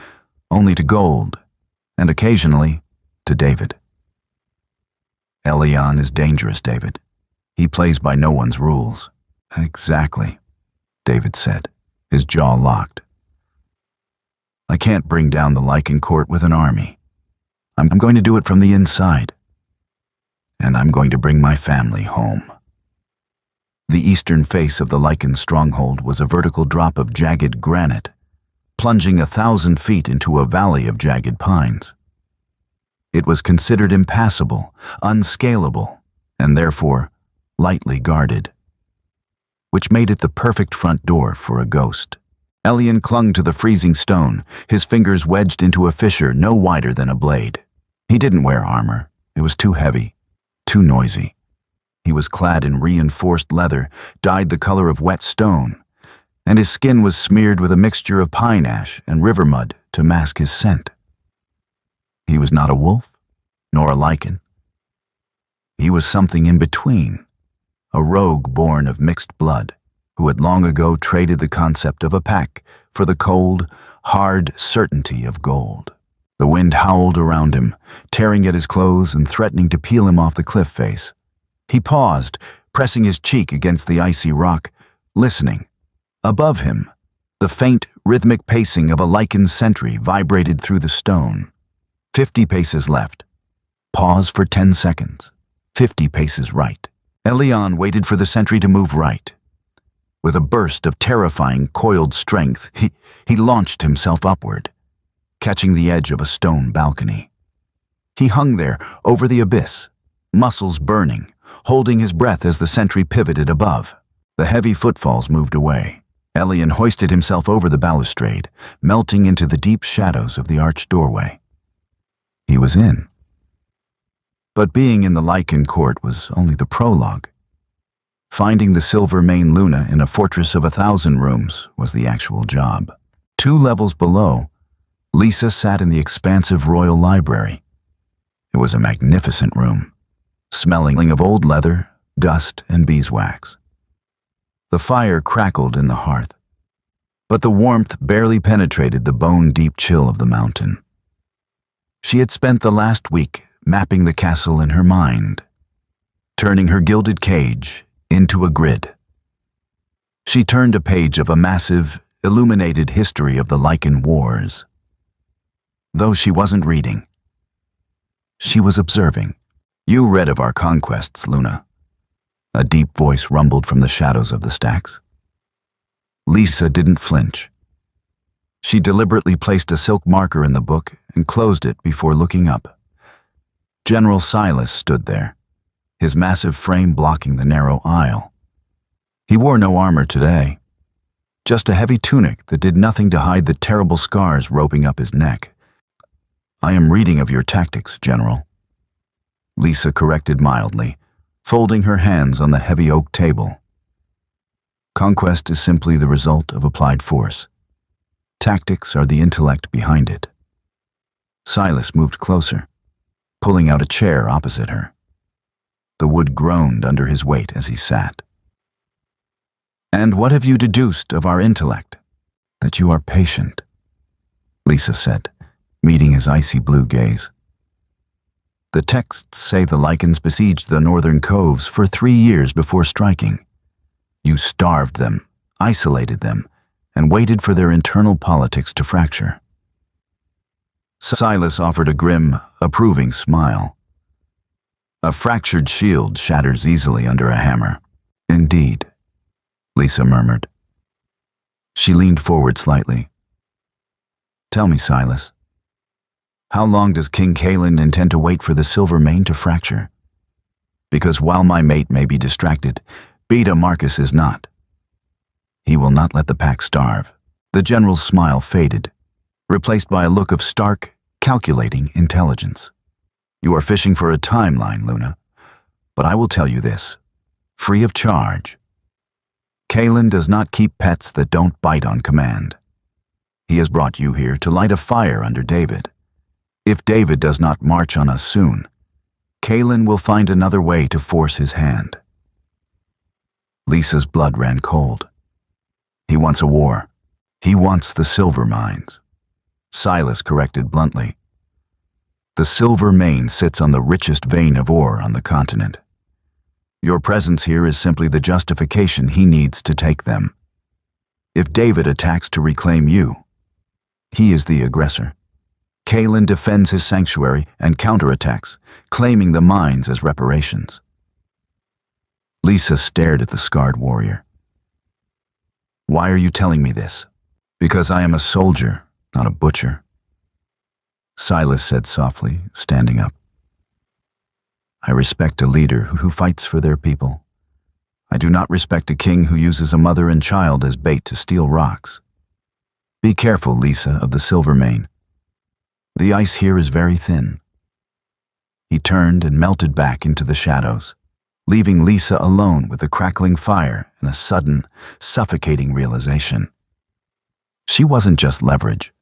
only to gold, and occasionally to David. Elian is dangerous, David. He plays by no one's rules. Exactly, David said, his jaw locked. I can't bring down the Lycan court with an army. I'm going to do it from the inside. And I'm going to bring my family home. The eastern face of the Lycan stronghold was a vertical drop of jagged granite, plunging 1,000 feet into a valley of jagged pines. It was considered impassable, unscalable, and therefore lightly guarded, which made it the perfect front door for a ghost. Elian clung to the freezing stone, his fingers wedged into a fissure no wider than a blade. He didn't wear armor. It was too heavy, too noisy. He was clad in reinforced leather, dyed the color of wet stone, and his skin was smeared with a mixture of pine ash and river mud to mask his scent. He was not a wolf, nor a Lycan. He was something in between, a rogue born of mixed blood, who had long ago traded the concept of a pack for the cold, hard certainty of gold. The wind howled around him, tearing at his clothes and threatening to peel him off the cliff face. He paused, pressing his cheek against the icy rock, listening. Above him, the faint, rhythmic pacing of a Lycan sentry vibrated through the stone. 50 paces left. Pause for 10 seconds. 50 paces right. Elian waited for the sentry to move right. With a burst of terrifying, coiled strength, he launched himself upward, catching the edge of a stone balcony. He hung there over the abyss, muscles burning, holding his breath as the sentry pivoted above. The heavy footfalls moved away. Elian hoisted himself over the balustrade, melting into the deep shadows of the arched doorway. He was in. But being in the Lycan court was only the prologue. Finding the silver main Luna in a fortress of 1,000 rooms was the actual job. 2 levels below, Lisa sat in the expansive royal library. It was a magnificent room, smelling of old leather, dust, and beeswax. The fire crackled in the hearth, but the warmth barely penetrated the bone-deep chill of the mountain. She had spent the last week mapping the castle in her mind, turning her gilded cage into a grid. She turned a page of a massive, illuminated history of the Lycan Wars. Though she wasn't reading, she was observing. You read of our conquests, Luna. A deep voice rumbled from the shadows of the stacks. Lisa didn't flinch. She deliberately placed a silk marker in the book and closed it before looking up. General Silas stood there, his massive frame blocking the narrow aisle. He wore no armor today, just a heavy tunic that did nothing to hide the terrible scars roping up his neck. I am reading of your tactics, General. Lisa corrected mildly, folding her hands on the heavy oak table. Conquest is simply the result of applied force. Tactics are the intellect behind it. Silas moved closer, pulling out a chair opposite her. The wood groaned under his weight as he sat. And what have you deduced of our intellect? That you are patient, Lisa said, meeting his icy blue gaze. The texts say the Lycans besieged the northern coves for 3 years before striking. You starved them, isolated them, and waited for their internal politics to fracture. Silas offered a grim, approving smile. A fractured shield shatters easily under a hammer. Indeed, Lisa murmured. She leaned forward slightly. Tell me, Silas, how long does King Kalen intend to wait for the silver mane to fracture? Because while my mate may be distracted, Beta Marcus is not. He will not let the pack starve. The general's smile faded, replaced by a look of stark, calculating intelligence. You are fishing for a timeline, Luna. But I will tell you this, free of charge. Kalen does not keep pets that don't bite on command. He has brought you here to light a fire under David. If David does not march on us soon, Kalen will find another way to force his hand. Lisa's blood ran cold. He wants a war. He wants the silver mines. Silas corrected bluntly. The silver main sits on the richest vein of ore on the continent. Your presence here is simply the justification he needs to take them. If David attacks to reclaim you, he is the aggressor. Kalen defends his sanctuary and counterattacks, claiming the mines as reparations. Lisa stared at the scarred warrior. Why are you telling me this? Because I am a soldier, not a butcher. Silas said softly, standing up. I respect a leader who fights for their people. I do not respect a king who uses a mother and child as bait to steal rocks. Be careful, Lisa, of the silver mane. The ice here is very thin. He turned and melted back into the shadows, leaving Lisa alone with the crackling fire and a sudden, suffocating realization. She wasn't just leverage.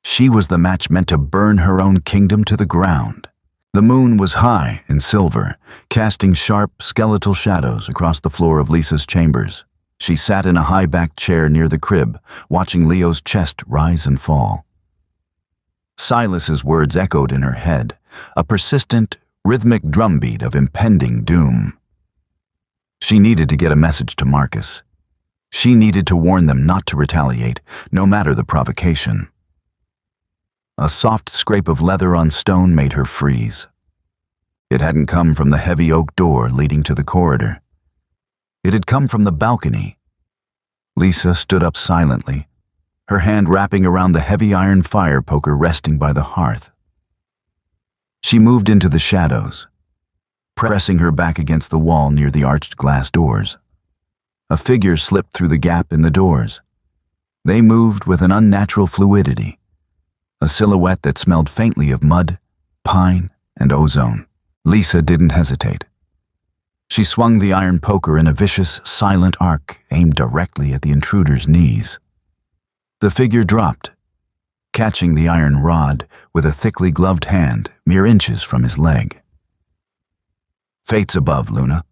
She was the match meant to burn her own kingdom to the ground. The moon was high and silver, casting sharp, skeletal shadows across the floor of Lisa's chambers. She sat in a high-backed chair near the crib, watching Leo's chest rise and fall. Silas's words echoed in her head, a persistent, rhythmic drumbeat of impending doom. She needed to get a message to Marcus. She needed to warn them not to retaliate, no matter the provocation. A soft scrape of leather on stone made her freeze. It hadn't come from the heavy oak door leading to the corridor. It had come from the balcony. Lisa stood up silently, her hand wrapping around the heavy iron fire poker resting by the hearth. She moved into the shadows, pressing her back against the wall near the arched glass doors. A figure slipped through the gap in the doors. They moved with an unnatural fluidity, a silhouette that smelled faintly of mud, pine, and ozone. Lisa didn't hesitate. She swung the iron poker in a vicious, silent arc aimed directly at the intruder's knees. The figure dropped, catching the iron rod with a thickly gloved hand mere inches from his leg. Fate's above, Luna.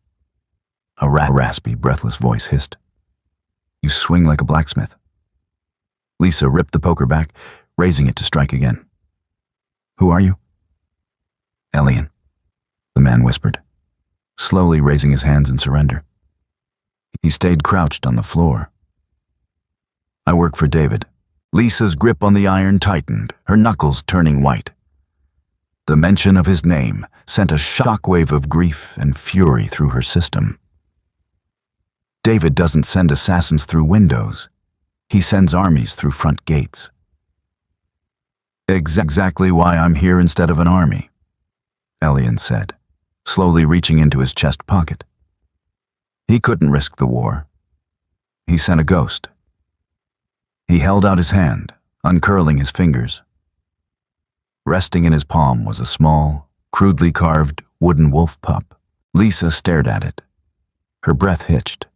A raspy, breathless voice hissed. You swing like a blacksmith. Lisa ripped the poker back, raising it to strike again. Who are you? Elian, the man whispered, slowly raising his hands in surrender. He stayed crouched on the floor. I work for David. Lisa's grip on the iron tightened, her knuckles turning white. The mention of his name sent a shockwave of grief and fury through her system. David doesn't send assassins through windows. He sends armies through front gates. Exactly why I'm here instead of an army, Elian said, slowly reaching into his chest pocket. He couldn't risk the war. He sent a ghost. He held out his hand, uncurling his fingers. Resting in his palm was a small, crudely carved wooden wolf pup. Lisa stared at it. Her breath hitched.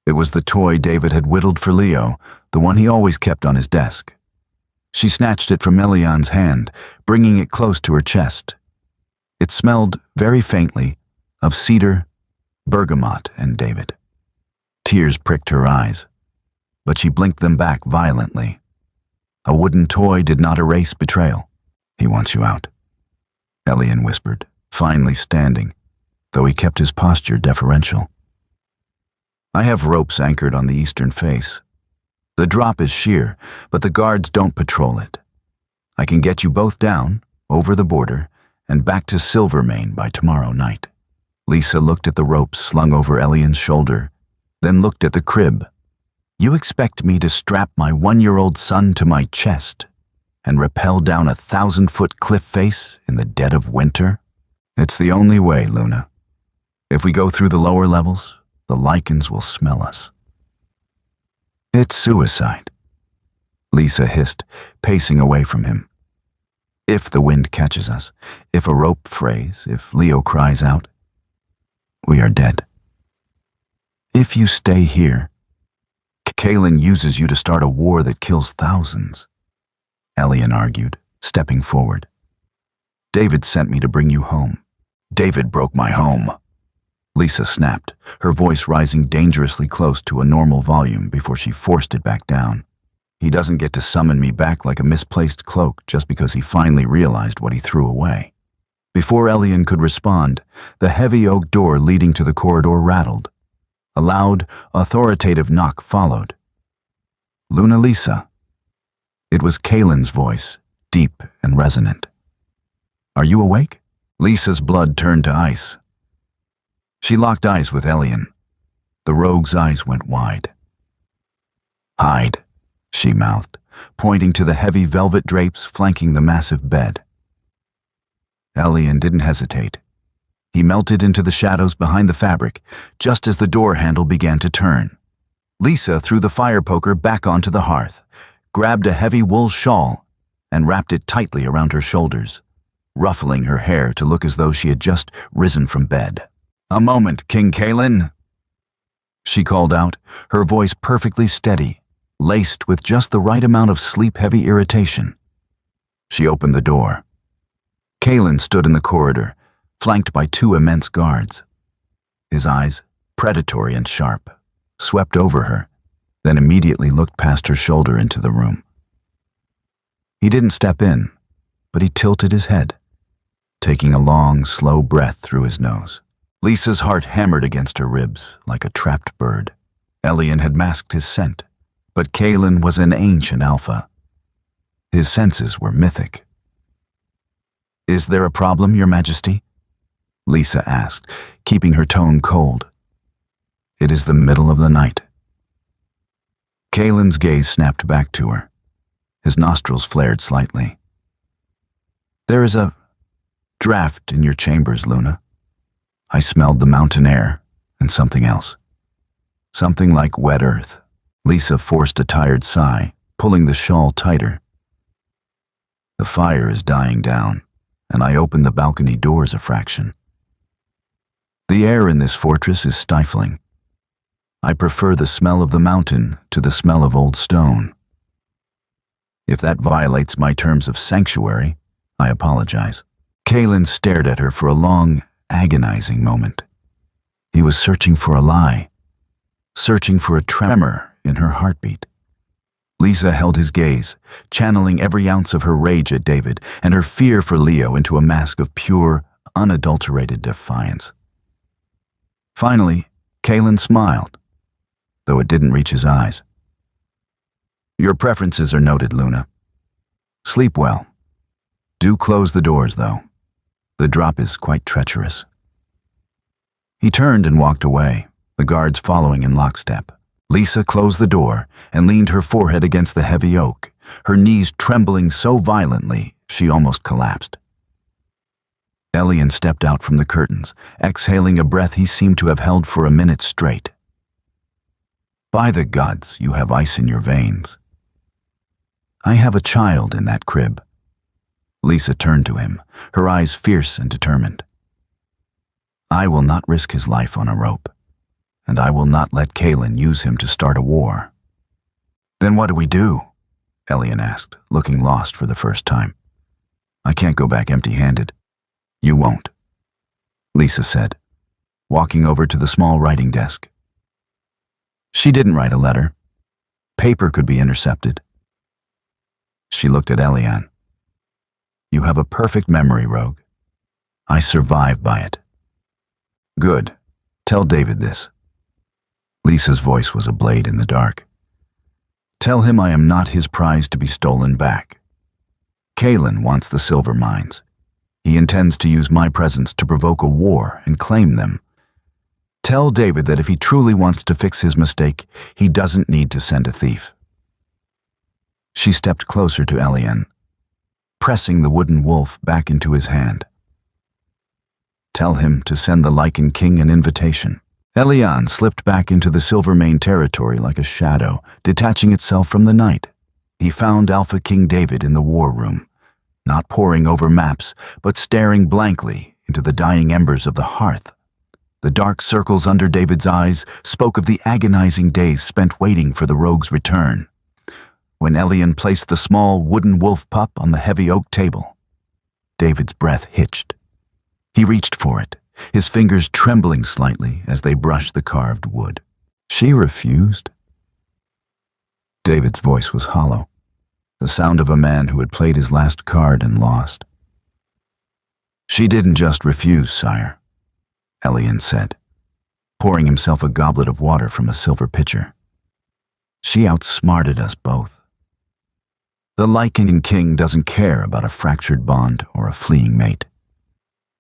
It was the toy David had whittled for Leo, the one he always kept on his desk. She snatched it from Elian's hand, bringing it close to her chest. It smelled, very faintly, of cedar, bergamot, and David. Tears pricked her eyes, but she blinked them back violently. A wooden toy did not erase betrayal. He wants you out, Elian whispered, finally standing, though he kept his posture deferential. I have ropes anchored on the eastern face. The drop is sheer, but the guards don't patrol it. I can get you both down, over the border, and back to Silvermane by tomorrow night. Lisa looked at the ropes slung over Elian's shoulder, then looked at the crib. You expect me to strap my 1-year-old son to my chest and rappel down a 1,000-foot cliff face in the dead of winter? It's the only way, Luna. If we go through the lower levels, the Lycans will smell us. It's suicide, Lisa hissed, pacing away from him. If the wind catches us, if a rope frays, if Leo cries out, we are dead. If you stay here, Kaelin uses you to start a war that kills thousands, Elian argued, stepping forward. David sent me to bring you home. David broke my home. Lisa snapped, her voice rising dangerously close to a normal volume before she forced it back down. He doesn't get to summon me back like a misplaced cloak just because he finally realized what he threw away. Before Elian could respond, the heavy oak door leading to the corridor rattled. A loud, authoritative knock followed. Luna Lisa. It was Kaelin's voice, deep and resonant. Are you awake? Lisa's blood turned to ice. She locked eyes with Elian. The rogue's eyes went wide. Hide, she mouthed, pointing to the heavy velvet drapes flanking the massive bed. Elian didn't hesitate. He melted into the shadows behind the fabric, just as the door handle began to turn. Lisa threw the fire poker back onto the hearth, grabbed a heavy wool shawl, and wrapped it tightly around her shoulders, ruffling her hair to look as though she had just risen from bed. A moment, King Kaelin, she called out, her voice perfectly steady, laced with just the right amount of sleep-heavy irritation. She opened the door. Kaelin stood in the corridor, flanked by two immense guards. His eyes, predatory and sharp, swept over her, then immediately looked past her shoulder into the room. He didn't step in, but he tilted his head, taking a long, slow breath through his nose. Lisa's heart hammered against her ribs like a trapped bird. Elian had masked his scent, but Kaelin was an ancient alpha. His senses were mythic. Is there a problem, Your Majesty? Lisa asked, keeping her tone cold. It is the middle of the night. Kaelin's gaze snapped back to her. His nostrils flared slightly. There is a draft in your chambers, Luna. I smelled the mountain air and something else. Something like wet earth. Lisa forced a tired sigh, pulling the shawl tighter. The fire is dying down, and I opened the balcony doors a fraction. The air in this fortress is stifling. I prefer the smell of the mountain to the smell of old stone. If that violates my terms of sanctuary, I apologize. Kaelin stared at her for a long, agonizing moment. He was searching for a lie, searching for a tremor in her heartbeat. Lisa held his gaze, channeling every ounce of her rage at David and her fear for Leo into a mask of pure, unadulterated defiance. Finally, Kaelin smiled, though it didn't reach his eyes. Your preferences are noted, Luna. Sleep well. Do close the doors, though. The drop is quite treacherous. He turned and walked away, the guards following in lockstep. Lisa closed the door and leaned her forehead against the heavy oak, her knees trembling so violently she almost collapsed. Elian stepped out from the curtains, exhaling a breath he seemed to have held for a minute straight. By the gods, you have ice in your veins. I have a child in that crib. Lisa turned to him, her eyes fierce and determined. I will not risk his life on a rope, and I will not let Kaelin use him to start a war. Then what do we do? Elian asked, looking lost for the first time. I can't go back empty-handed. You won't, Lisa said, walking over to the small writing desk. She didn't write a letter. Paper could be intercepted. She looked at Elian. You have a perfect memory, Rogue. I survive by it. Good. Tell David this. Lisa's voice was a blade in the dark. Tell him I am not his prize to be stolen back. Kaelin wants the silver mines. He intends to use my presence to provoke a war and claim them. Tell David that if he truly wants to fix his mistake, he doesn't need to send a thief. She stepped closer to Elian, pressing the wooden wolf back into his hand. Tell him to send the Lycan king an invitation. Elian slipped back into the Silvermane territory like a shadow, detaching itself from the night. He found Alpha King David in the war room, not poring over maps, but staring blankly into the dying embers of the hearth. The dark circles under David's eyes spoke of the agonizing days spent waiting for the rogue's return. When Elian placed the small wooden wolf pup on the heavy oak table, David's breath hitched. He reached for it, his fingers trembling slightly as they brushed the carved wood. She refused. David's voice was hollow, the sound of a man who had played his last card and lost. She didn't just refuse, sire, Elian said, pouring himself a goblet of water from a silver pitcher. She outsmarted us both. The Lycan king doesn't care about a fractured bond or a fleeing mate.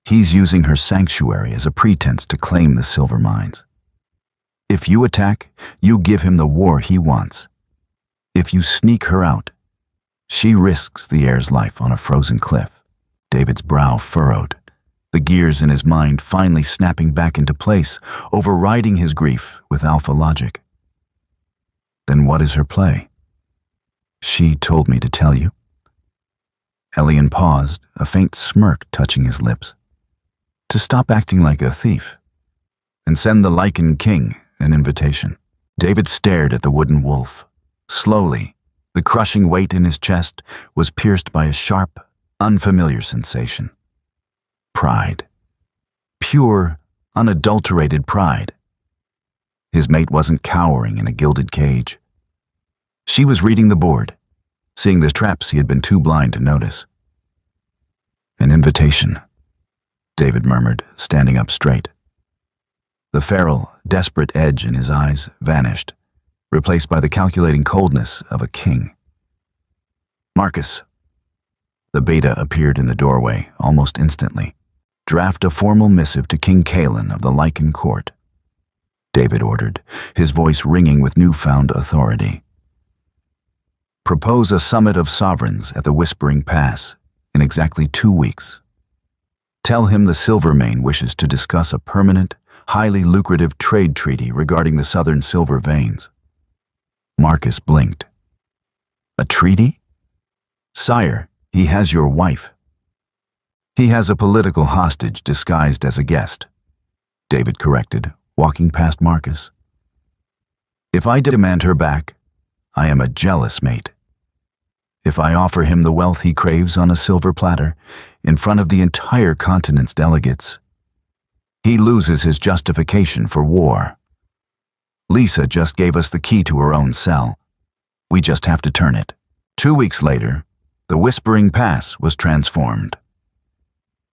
He's using her sanctuary as a pretense to claim the silver mines. If you attack, you give him the war he wants. If you sneak her out, she risks the heir's life on a frozen cliff. David's brow furrowed, the gears in his mind finally snapping back into place, overriding his grief with alpha logic. Then what is her play? She told me to tell you. Elian paused, a faint smirk touching his lips. To stop acting like a thief, and send the Lycan king an invitation. David stared at the wooden wolf. Slowly, the crushing weight in his chest was pierced by a sharp, unfamiliar sensation. Pride. Pure, unadulterated pride. His mate wasn't cowering in a gilded cage. She was reading the board, seeing the traps he had been too blind to notice. An invitation, David murmured, standing up straight. The feral, desperate edge in his eyes vanished, replaced by the calculating coldness of a king. Marcus. The beta appeared in the doorway almost instantly. Draft a formal missive to King Kalen of the Lycan court, David ordered, his voice ringing with newfound authority. Propose a summit of sovereigns at the Whispering Pass in exactly 2 weeks. Tell him the Silvermane wishes to discuss a permanent, highly lucrative trade treaty regarding the southern silver veins. Marcus blinked. A treaty? Sire, he has your wife. He has a political hostage disguised as a guest, David corrected, walking past Marcus. If I demand her back, I am a jealous mate. If I offer him the wealth he craves on a silver platter, in front of the entire continent's delegates, he loses his justification for war. Lisa just gave us the key to her own cell. We just have to turn it. 2 weeks later, the Whispering Pass was transformed.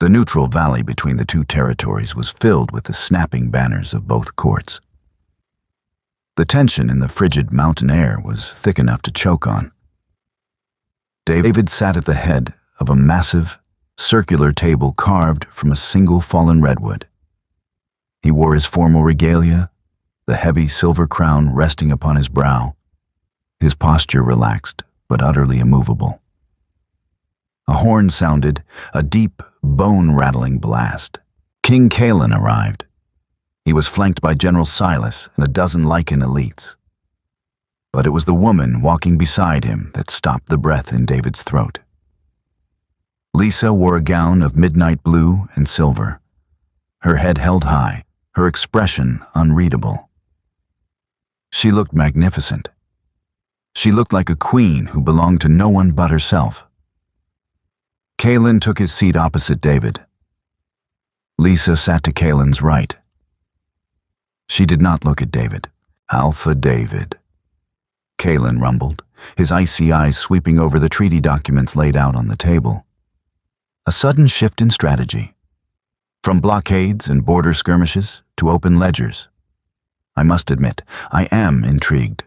The neutral valley between the two territories was filled with the snapping banners of both courts. The tension in the frigid mountain air was thick enough to choke on. David sat at the head of a massive, circular table carved from a single fallen redwood. He wore his formal regalia, the heavy silver crown resting upon his brow, his posture relaxed but utterly immovable. A horn sounded, a deep, bone-rattling blast. King Kalen arrived. He was flanked by General Silas and a dozen Lycan elites. But it was the woman walking beside him that stopped the breath in David's throat. Lisa wore a gown of midnight blue and silver, her head held high, her expression unreadable. She looked magnificent. She looked like a queen who belonged to no one but herself. Kalen took his seat opposite David. Lisa sat to Kalen's right. She did not look at David. Alpha David, Kalen rumbled, his icy eyes sweeping over the treaty documents laid out on the table. A sudden shift in strategy. From blockades and border skirmishes to open ledgers. I must admit, I am intrigued.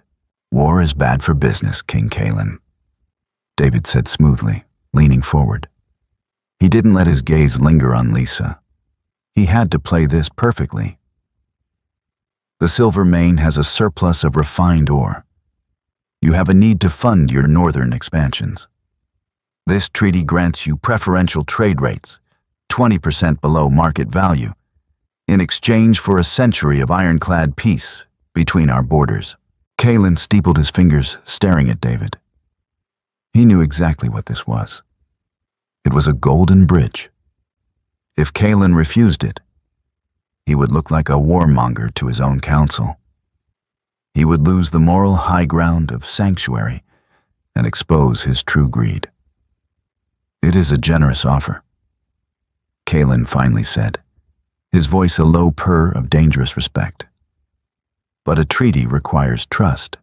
War is bad for business, King Kalen, David said smoothly, leaning forward. He didn't let his gaze linger on Lisa. He had to play this perfectly. The Silvermane has a surplus of refined ore. You have a need to fund your northern expansions. This treaty grants you preferential trade rates, 20% below market value, in exchange for a century of ironclad peace between our borders. Kalen steepled his fingers, staring at David. He knew exactly what this was. It was a golden bridge. If Kaelin refused it, he would look like a warmonger to his own council. He would lose the moral high ground of sanctuary and expose his true greed. "It is a generous offer," Kaelin finally said, his voice a low purr of dangerous respect. "But a treaty requires trust,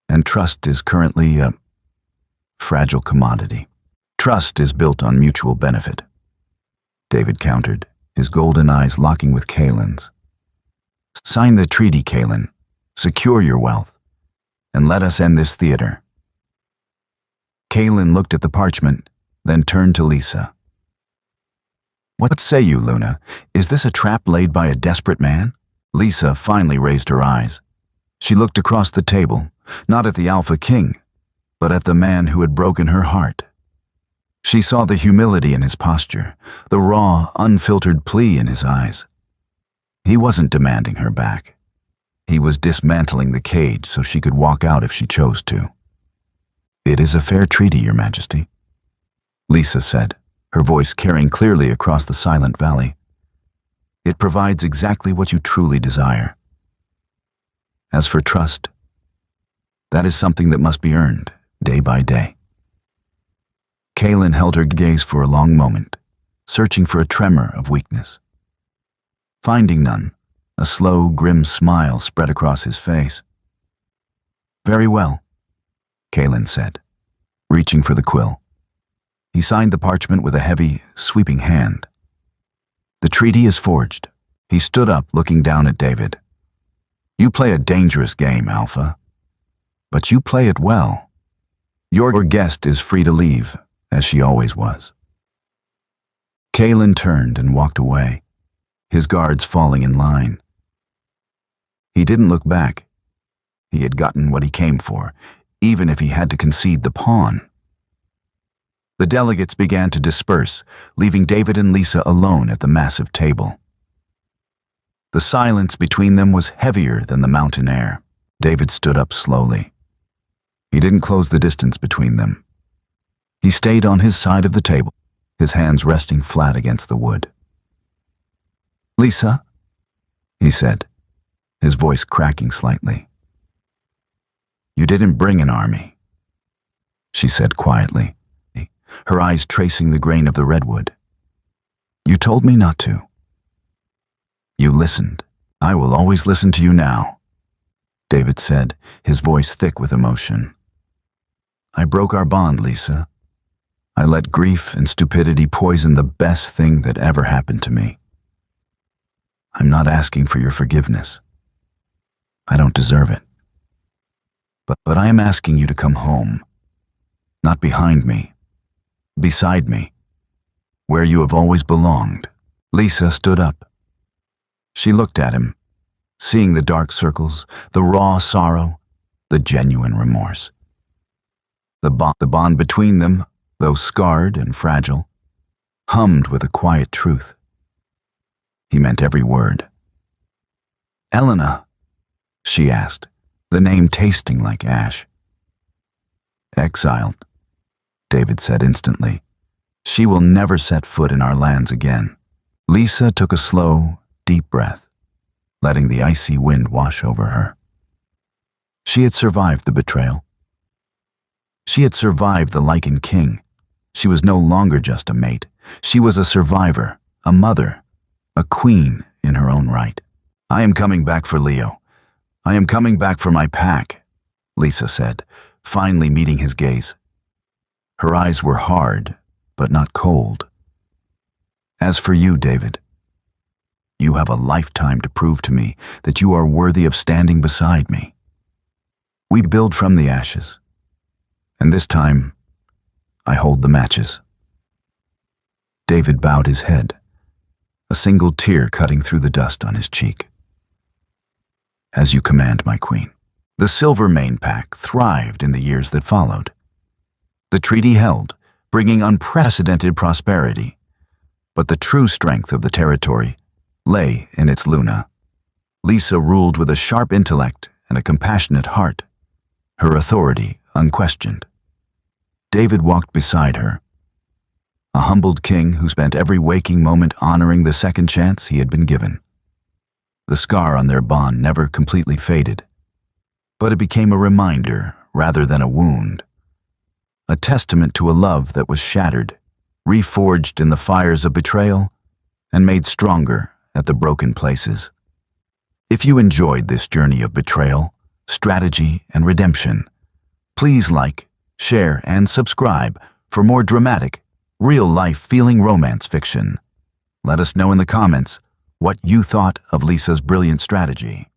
and trust is currently a fragile commodity. Trust is built on mutual benefit," David countered, his golden eyes locking with Kaelin's. "Sign the treaty, Kaelin. Secure your wealth, and let us end this theater." Kaelin looked at the parchment, then turned to Lysa. "What say you, Luna? Is this a trap laid by a desperate man?" Lysa finally raised her eyes. She looked across the table, not at the Alpha King, but at the man who had broken her heart. She saw the humility in his posture, the raw, unfiltered plea in his eyes. He wasn't demanding her back. He was dismantling the cage so she could walk out if she chose to. "It is a fair treaty, Your Majesty," Lysa said, her voice carrying clearly across the silent valley. "It provides exactly what you truly desire. As for trust, that is something that must be earned day by day." Kaelin held her gaze for a long moment, searching for a tremor of weakness. Finding none, a slow, grim smile spread across his face. "Very well," Kaelin said, reaching for the quill. He signed the parchment with a heavy, sweeping hand. "The treaty is forged." He stood up, looking down at David. "You play a dangerous game, Alpha, but you play it well. Your guest is free to leave, as she always was." Kaelin turned and walked away, his guards falling in line. He didn't look back. He had gotten what he came for, even if he had to concede the pawn. The delegates began to disperse, leaving David and Lysa alone at the massive table. The silence between them was heavier than the mountain air. David stood up slowly. He didn't close the distance between them. He stayed on his side of the table, his hands resting flat against the wood. "Lysa," he said, his voice cracking slightly. "You didn't bring an army," she said quietly, her eyes tracing the grain of the redwood. "You told me not to. You listened. I will always listen to you now," David said, his voice thick with emotion. "I broke our bond, Lysa. I let grief and stupidity poison the best thing that ever happened to me. I'm not asking for your forgiveness. I don't deserve it. But I am asking you to come home, not behind me, beside me, where you have always belonged." Lysa stood up. She looked at him, seeing the dark circles, the raw sorrow, the genuine remorse. The bond between them, though scarred and fragile, hummed with a quiet truth. He meant every word. "Elena," she asked, the name tasting like ash. "Exiled," David said instantly. "She will never set foot in our lands again." Lysa took a slow, deep breath, letting the icy wind wash over her. She had survived the betrayal. She had survived the Lycan king. She was no longer just a mate. She was a survivor, a mother, a queen in her own right. "I am coming back for Leo. I am coming back for my pack," Lysa said, finally meeting his gaze. Her eyes were hard, but not cold. "As for you, David, you have a lifetime to prove to me that you are worthy of standing beside me. We build from the ashes, and this time, I hold the matches." David bowed his head, a single tear cutting through the dust on his cheek. "As you command, my queen." The Silvermane pack thrived in the years that followed. The treaty held, bringing unprecedented prosperity, but the true strength of the territory lay in its Luna. Lysa ruled with a sharp intellect and a compassionate heart, her authority unquestioned. David walked beside her, a humbled king who spent every waking moment honoring the second chance he had been given. The scar on their bond never completely faded, but it became a reminder rather than a wound, a testament to a love that was shattered, reforged in the fires of betrayal, and made stronger at the broken places. If you enjoyed this journey of betrayal, strategy, and redemption, please like, share, and subscribe for more dramatic, real-life feeling romance fiction. Let us know in the comments what you thought of Lisa's brilliant strategy.